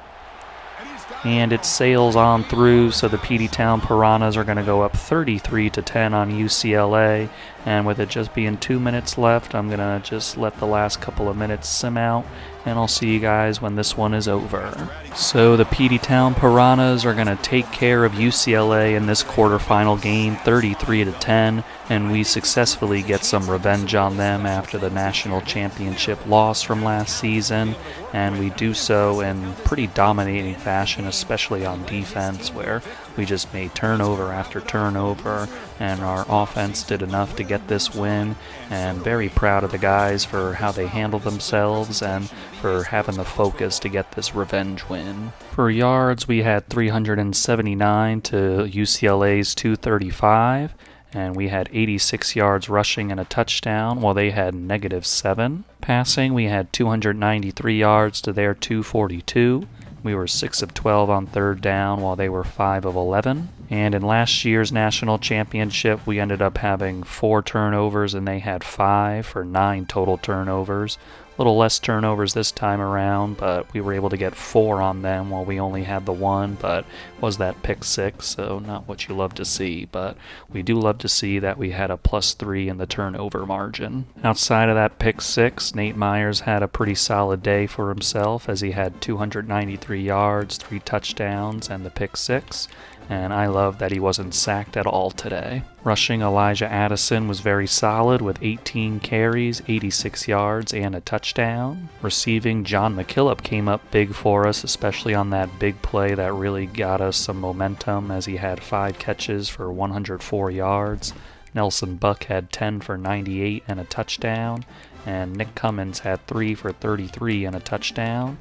and it sails on through, so the Peteytown Piranhas are going to go up 33-10 on UCLA. And with it just being 2 minutes left, I'm going to just let the last couple of minutes sim out, and I'll see you guys when this one is over. So the Peteytown Piranhas are going to take care of UCLA in this quarterfinal game, 33-10, and we successfully get some revenge on them after the national championship loss from last season, and we do so in pretty dominating fashion, especially on defense, where we just made turnover after turnover, and our offense did enough to get this win, and very proud of the guys for how they handled themselves and for having the focus to get this revenge win. For yards, we had 379 to UCLA's 235, and we had 86 yards rushing and a touchdown, while they had -7. Passing, we had 293 yards to their 242. We were 6 of 12 on 3rd down, while they were 5 of 11. And in last year's national championship, we ended up having 4 turnovers, and they had 5 for 9 total turnovers. A little less turnovers this time around, but we were able to get 4 on them while we only had the 1, but was that pick 6, so not what you love to see, but we do love to see that we had a +3 in the turnover margin. Outside of that pick 6, Nate Myers had a pretty solid day for himself, as he had 293 yards, 3 touchdowns, and the pick 6. And I love that he wasn't sacked at all today. Rushing, Elijah Addison was very solid with 18 carries, 86 yards, and a touchdown. Receiving, John McKillop came up big for us, especially on that big play that really got us some momentum, as he had 5 catches for 104 yards. Nelson Buck had 10 for 98 and a touchdown. And Nick Cummins had 3 for 33 and a touchdown.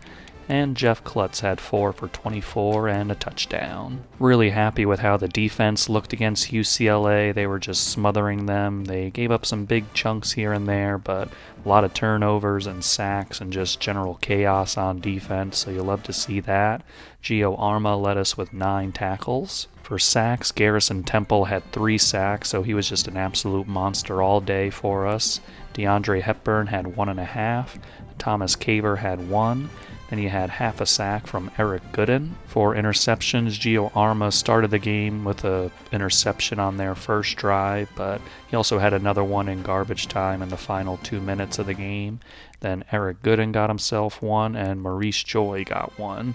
And Jeff Klutz had 4 for 24 and a touchdown. Really happy with how the defense looked against UCLA. They were just smothering them. They gave up some big chunks here and there, but a lot of turnovers and sacks and just general chaos on defense, so you love to see that. Gio Arma led us with 9 tackles. For sacks, Garrison Temple had 3 sacks, so he was just an absolute monster all day for us. DeAndre Hepburn had 1.5. Thomas Caver had 1. Then he had half a sack from Eric Gooden. For interceptions, Gio Arma started the game with an interception on their first drive, but he also had another one in garbage time in the final 2 minutes of the game. Then Eric Gooden got himself 1, and Maurice Joy got 1.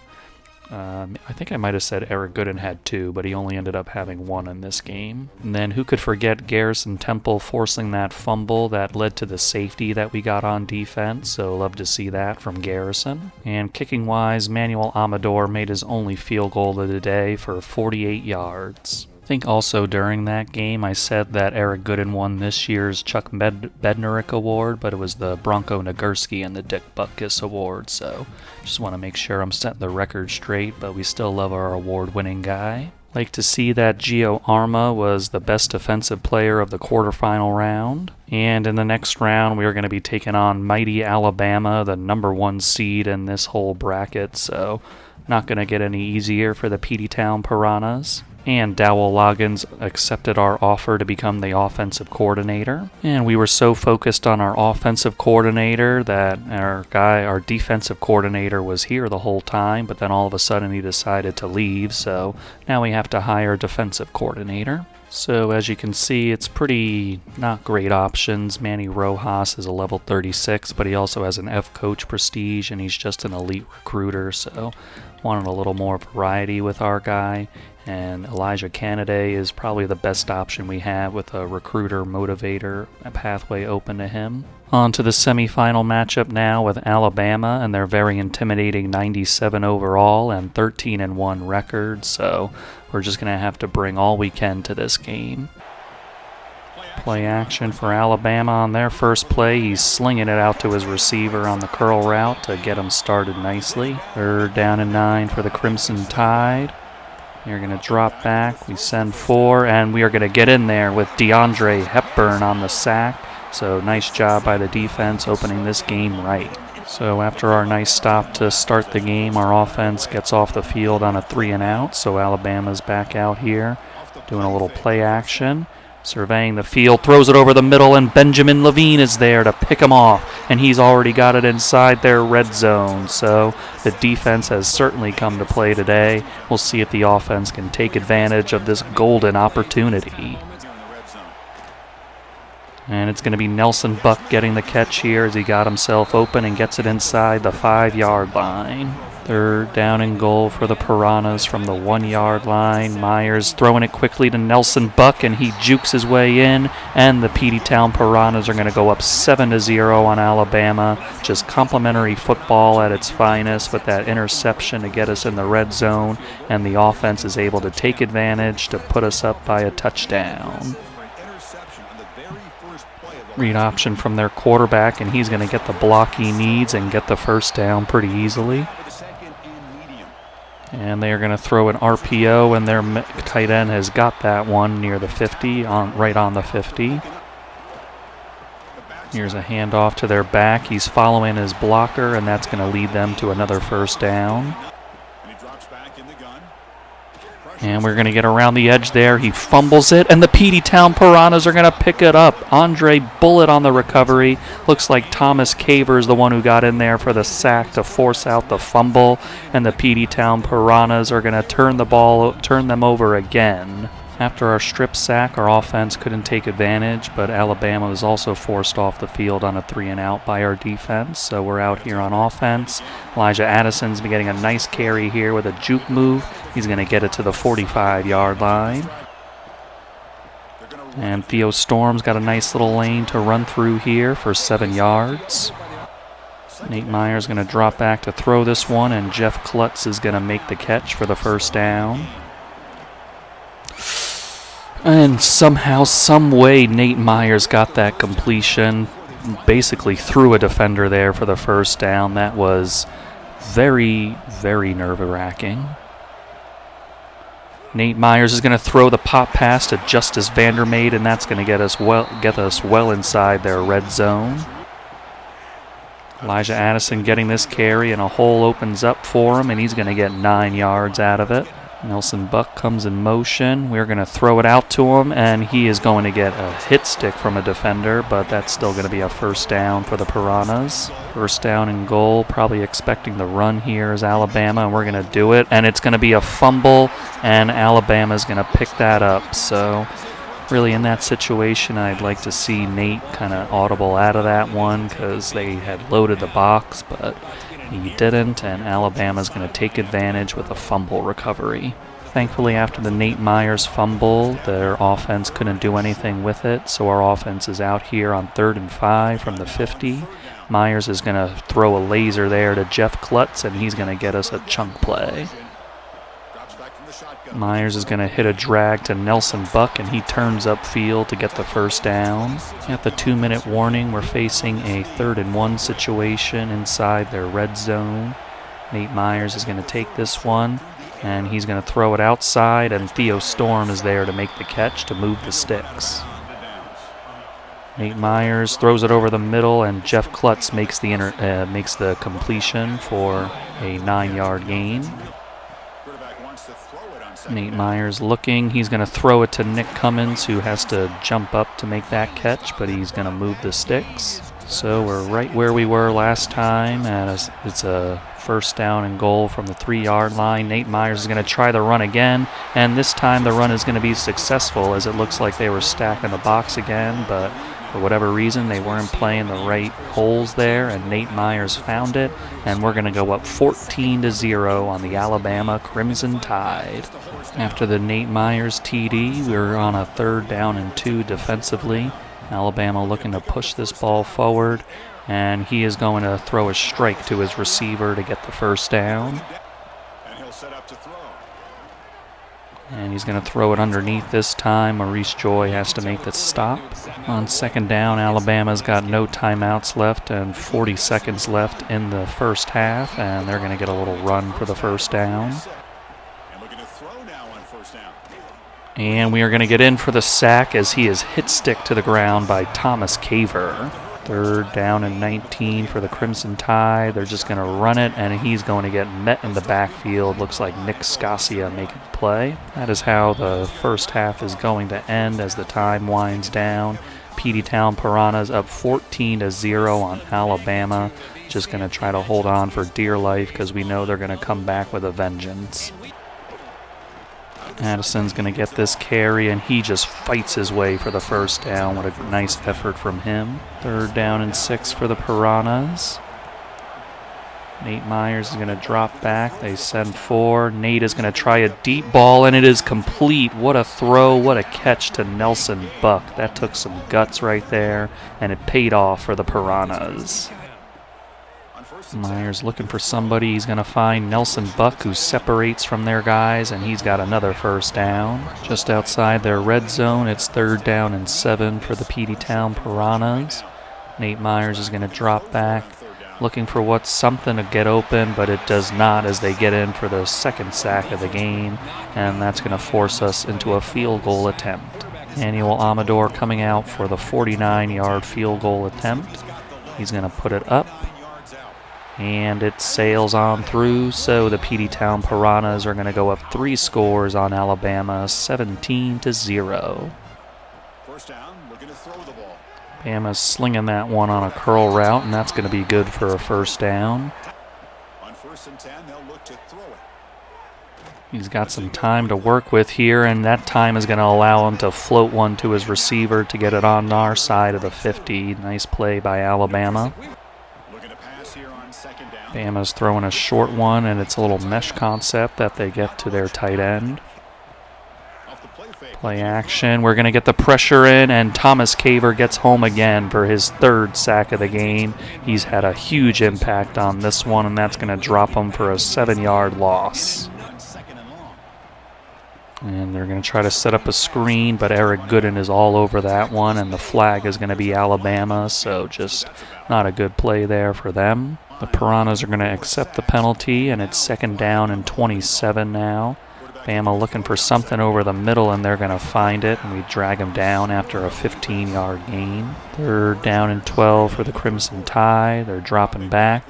I think I might have said Eric Gooden had 2, but he only ended up having 1 in this game. And then who could forget Garrison Temple forcing that fumble that led to the safety that we got on defense, so love to see that from Garrison. And kicking-wise, Manuel Amador made his only field goal of the day for 48 yards. I think also during that game I said that Eric Gooden won this year's Chuck Bednarik Award, but it was the Bronco Nagurski and the Dick Butkus Award, so just want to make sure I'm setting the record straight, but we still love our award-winning guy. Like to see that Gio Arma was the best defensive player of the quarterfinal round. And in the next round, we are going to be taking on mighty Alabama, the #1 seed in this whole bracket, so not going to get any easier for the Peteytown Piranhas. And Dowell Loggins accepted our offer to become the offensive coordinator. And we were so focused on our offensive coordinator that our defensive coordinator was here the whole time, but then all of a sudden he decided to leave, so now we have to hire a defensive coordinator. So as you can see, it's pretty not great options. Manny Rojas is a level 36, but he also has an F coach prestige, and he's just an elite recruiter, so wanted a little more variety with our guy. And Elijah Canaday is probably the best option we have with a recruiter motivator pathway open to him. On to the semifinal matchup now with Alabama and their very intimidating 97 overall and 13-1 record, so we're just going to have to bring all we can to this game. Play action for Alabama on their first play. He's slinging it out to his receiver on the curl route to get him started nicely. 3rd down and 9 for the Crimson Tide. They're going to drop back. We send 4, and we are going to get in there with DeAndre Hepburn on the sack. So nice job by the defense opening this game right. So after our nice stop to start the game, our offense gets off the field on a 3-and-out. So Alabama's back out here doing a little play action. Surveying the field, throws it over the middle, and Benjamin Levine is there to pick him off, and he's already got it inside their red zone. So the defense has certainly come to play today. We'll see if the offense can take advantage of this golden opportunity. And it's going to be Nelson Buck getting the catch here as he got himself open and gets it inside the 5-yard line. 3rd down and goal for the Piranhas from the 1-yard line. Myers throwing it quickly to Nelson Buck, and he jukes his way in, and the Peteytown Piranhas are going to go up 7-0 on Alabama. Just complimentary football at its finest with that interception to get us in the red zone, and the offense is able to take advantage to put us up by a touchdown. Read option from their quarterback, and he's going to get the block he needs and get the first down pretty easily. And they are going to throw an RPO, and their tight end has got that one near the 50, right on the 50. Here's a handoff to their back. He's following his blocker, and that's going to lead them to another first down. And we're going to get around the edge there. He fumbles it, and the Peteytown Piranhas are going to pick it up. Andre Bullitt on the recovery. Looks like Thomas Caver is the one who got in there for the sack to force out the fumble. And the Peteytown Piranhas are going to turn them over again. After our strip sack, our offense couldn't take advantage, but Alabama was also forced off the field on a 3-and-out by our defense. So we're out here on offense. Elijah Addison's been getting a nice carry here with a juke move. He's going to get it to the 45-yard line. And Theo Storm's got a nice little lane to run through here for 7 yards. Nate Myers going to drop back to throw this one, and Jeff Klutz is going to make the catch for the first down. And somehow, some way, Nate Myers got that completion. Basically threw a defender there for the first down. That was very, very nerve-wracking. Nate Myers is going to throw the pop pass to Justice Vandermeid, and that's going to get us well inside their red zone. Elijah Addison getting this carry, and a hole opens up for him, and he's going to get 9 yards out of it. Nelson Buck comes in motion. We're going to throw it out to him, and he is going to get a hit stick from a defender, but that's still going to be a first down for the Piranhas. First down and goal, probably expecting the run here is Alabama, and we're going to do it. And it's going to be a fumble, and Alabama's going to pick that up. So really in that situation, I'd like to see Nate kind of audible out of that one because they had loaded the box, but he didn't, and Alabama's going to take advantage with a fumble recovery. Thankfully, after the Nate Myers fumble, their offense couldn't do anything with it, so our offense is out here on 3rd and 5 from the 50. Myers is going to throw a laser there to Jeff Klutz, and he's going to get us a chunk play. Myers is going to hit a drag to Nelson Buck, and he turns upfield to get the first down. At the 2-minute warning, we're facing a 3rd and 1 situation inside their red zone. Nate Myers is going to take this one, and he's going to throw it outside, and Theo Storm is there to make the catch to move the sticks. Nate Myers throws it over the middle, and Jeff Klutz makes the completion for a 9-yard gain. to throw it on second Nate down. Myers looking. He's going to throw it to Nick Cummins, who has to jump up to make that catch, but he's going to move the sticks. So we're right where we were last time, and it's a first down and goal from the 3-yard line. Nate Myers is going to try the run again, and this time the run is going to be successful, as it looks like they were stacking the box again, but for whatever reason they weren't playing the right holes there, and Nate Myers found it, and we're going to go up 14-0 on the Alabama Crimson Tide. After the Nate Myers TD, we're on a 3rd down and 2 defensively. Alabama looking to push this ball forward, and he is going to throw a strike to his receiver to get the first down. And he'll set up to throw. And he's going to throw it underneath this time. Maurice Joy has to make the stop. On 2nd down, Alabama's got no timeouts left and 40 seconds left in the first half, and they're going to get a little run for the first down. And looking to throw now on first down. And we are going to get in for the sack as he is hit stick to the ground by Thomas Caver. 3rd down and 19 for the Crimson Tide. They're just going to run it, and he's going to get met in the backfield. Looks like Nick Scasia making the play. That is how the first half is going to end as the time winds down. Peteytown Piranhas up 14-0 on Alabama. Just going to try to hold on for dear life because we know they're going to come back with a vengeance. Addison's going to get this carry, and he just fights his way for the first down. What a nice effort from him. 3rd down and 6 for the Piranhas. Nate Myers is going to drop back. They send 4. Nate is going to try a deep ball, and it is complete. What a throw, what a catch to Nelson Buck. That took some guts right there, and it paid off for the Piranhas. Myers looking for somebody. He's going to find Nelson Buck, who separates from their guys, and he's got another first down. Just outside their red zone, it's 3rd down and 7 for the Peteytown Piranhas. Nate Myers is going to drop back, looking for something to get open, but it does not as they get in for the 2nd sack of the game, and that's going to force us into a field goal attempt. Manuel Amador coming out for the 49-yard field goal attempt. He's going to put it up, and it sails on through, so the Peteytown Piranhas are going to go up 3 scores on Alabama, 17-0. First down, looking to throw the ball. Bama's slinging that one on a curl route, and that's going to be good for a first down. On 1st and 10, they'll look to throw it. He's got some time to work with here, and that time is going to allow him to float one to his receiver to get it on our side of the 50. Nice play by Alabama. Bama's throwing a short one, and it's a little mesh concept that they get to their tight end. Play action. We're going to get the pressure in, and Thomas Caver gets home again for his 3rd sack of the game. He's had a huge impact on this one, and that's going to drop him for a 7-yard loss. And they're going to try to set up a screen, but Eric Gooden is all over that one, and the flag is going to be Alabama, so just not a good play there for them. The Piranhas are going to accept the penalty, and it's 2nd down and 27 now. Bama looking for something over the middle, and they're going to find it, and we drag him down after a 15-yard gain. 3rd down and 12 for the Crimson Tide. They're dropping back,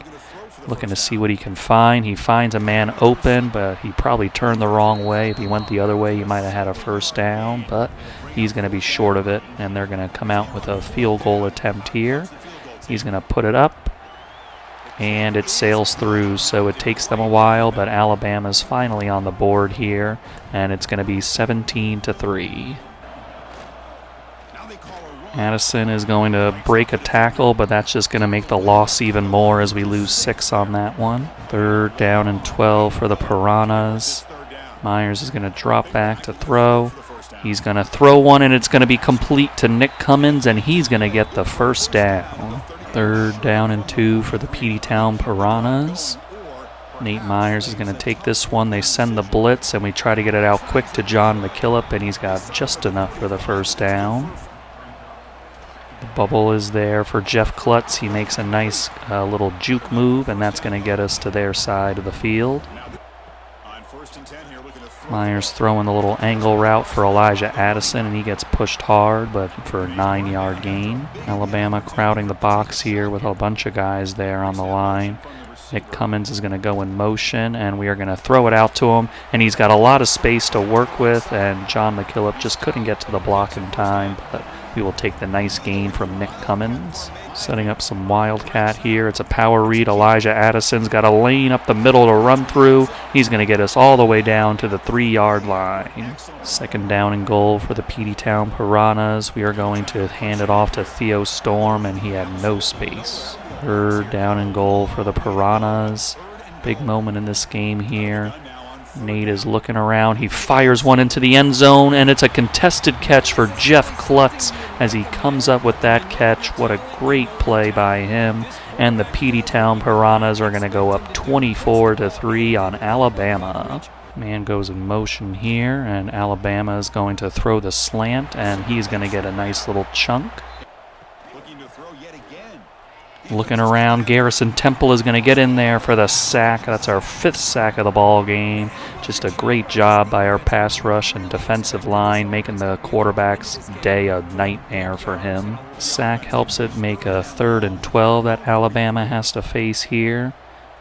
looking to see what he can find. He finds a man open, but he probably turned the wrong way. If he went the other way, he might have had a first down, but he's going to be short of it, and they're going to come out with a field goal attempt here. He's going to put it up, and it sails through, so it takes them a while, but Alabama's finally on the board here, and it's going to be 17-3. Addison is going to break a tackle, but that's just going to make the loss even more as we lose 6 on that one. 3rd down and 12 for the Piranhas. Myers is going to drop back to throw. He's going to throw one, and it's going to be complete to Nick Cummins, and he's going to get the first down. 3rd down and 2 for the Peteytown Piranhas. Nate Myers is going to take this one. They send the blitz, and we try to get it out quick to John McKillop, and he's got just enough for the first down. The bubble is there for Jeff Klutz. He makes a nice little juke move, and that's going to get us to their side of the field. Myers throwing the little angle route for Elijah Addison, and he gets pushed hard, but for a 9-yard gain. Alabama crowding the box here with a bunch of guys there on the line. Nick Cummins is going to go in motion, and we are going to throw it out to him. And he's got a lot of space to work with, and John McKillop just couldn't get to the block in time, but we will take the nice gain from Nick Cummins. Setting up some wildcat here. It's a power read. Elijah Addison's got a lane up the middle to run through. He's going to get us all the way down to the 3-yard line. Second down and goal for the Peteytown Piranhas. We are going to hand it off to Theo Storm, and he had no space. Third down and goal for the Piranhas. Big moment in this game here. Nate is looking around. He fires one into the end zone, and it's a contested catch for Jeff Klutz as he comes up with that catch. What a great play by him. And the Peteytown Piranhas are going to go up 24-3 on Alabama. Man goes in motion here, and Alabama is going to throw the slant, and he's going to get a nice little chunk. Looking around, Garrison Temple is going to get in there for the sack. That's our 5th sack of the ball game. Just a great job by our pass rush and defensive line, making the quarterback's day a nightmare for him. Sack helps it make a 3rd and 12 that Alabama has to face here.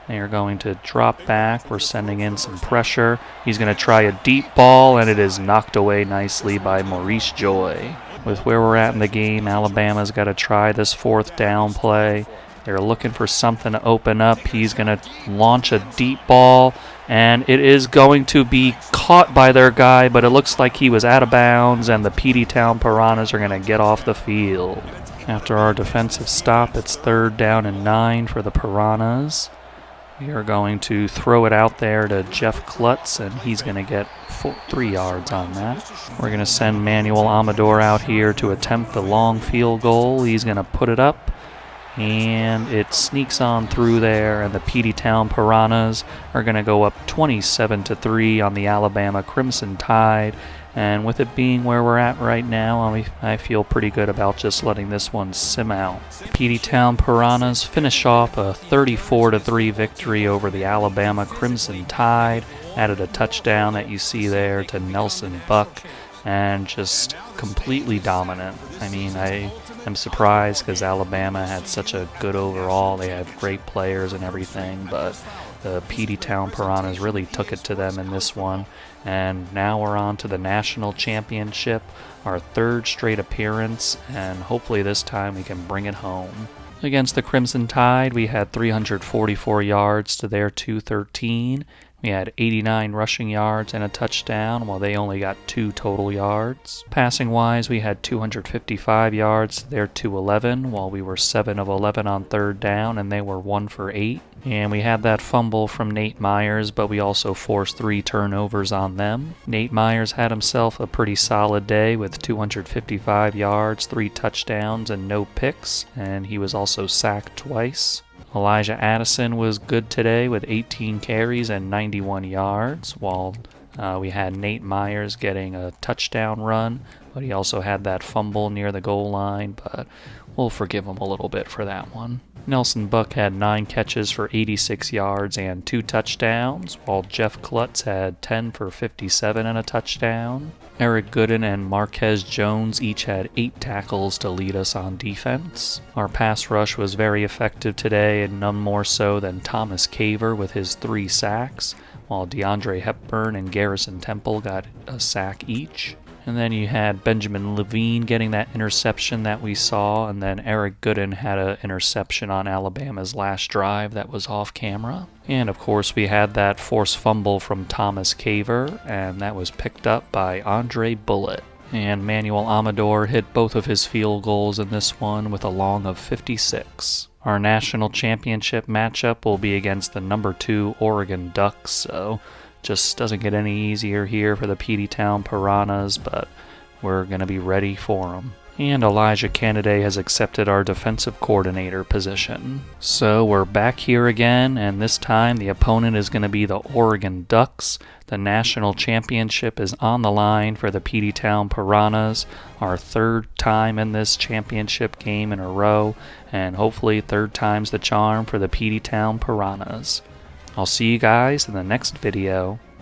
They are going to drop back. We're sending in some pressure. He's going to try a deep ball, and it is knocked away nicely by Maurice Joy. With where we're at in the game, Alabama's got to try this 4th down play. They're looking for something to open up. He's going to launch a deep ball, and it is going to be caught by their guy, but it looks like he was out of bounds, and the Peteytown Piranhas are going to get off the field. After our defensive stop, it's 3rd down and 9 for the Piranhas. We are going to throw it out there to Jeff Klutz, and he's going to get 3 yards on that. We're going to send Manuel Amador out here to attempt the long field goal. He's going to put it up, and it sneaks on through there, and the Peteytown Piranhas are going to go up 27-3 on the Alabama Crimson Tide. And with it being where we're at right now, I feel pretty good about just letting this one sim out. Peteytown Piranhas finish off a 34-3 victory over the Alabama Crimson Tide. Added a touchdown that you see there to Nelson Buck, and just completely dominant. I mean, I am surprised because Alabama had such a good overall. They have great players and everything, but the Peteytown Piranhas really took it to them in this one. And now we're on to the national championship, our 3rd straight appearance, and hopefully this time we can bring it home. Against the Crimson Tide, we had 344 yards to their 213. We had 89 rushing yards and a touchdown, while they only got 2 total yards. Passing-wise, we had 255 yards to their 211, while we were 7 of 11 on 3rd down, and they were 1 for 8. And we had that fumble from Nate Myers, but we also forced 3 turnovers on them. Nate Myers had himself a pretty solid day with 255 yards, 3 touchdowns, and no picks, and he was also sacked twice. Elijah Addison was good today with 18 carries and 91 yards, while we had Nate Myers getting a touchdown run, but he also had that fumble near the goal line, but we'll forgive him a little bit for that one. Nelson Buck had 9 catches for 86 yards and 2 touchdowns, while Jeff Klutz had 10 for 57 and a touchdown. Eric Gooden and Marquez Jones each had 8 tackles to lead us on defense. Our pass rush was very effective today, and none more so than Thomas Caver with his 3 sacks, while DeAndre Hepburn and Garrison Temple got a sack each. And then you had Benjamin Levine getting that interception that we saw, and then Eric Gooden had an interception on Alabama's last drive that was off camera. And of course we had that forced fumble from Thomas Caver, and that was picked up by Andre Bullitt. And Manuel Amador hit both of his field goals in this one with a long of 56. Our national championship matchup will be against the number 2 Oregon Ducks, so just doesn't get any easier here for the Peteytown Piranhas, but we're going to be ready for them. And Elijah Kennedy has accepted our defensive coordinator position. So we're back here again, and this time the opponent is going to be the Oregon Ducks. The national championship is on the line for the Peteytown Piranhas, our 3rd time in this championship game in a row, and hopefully 3rd time's the charm for the Peteytown Piranhas. I'll see you guys in the next video.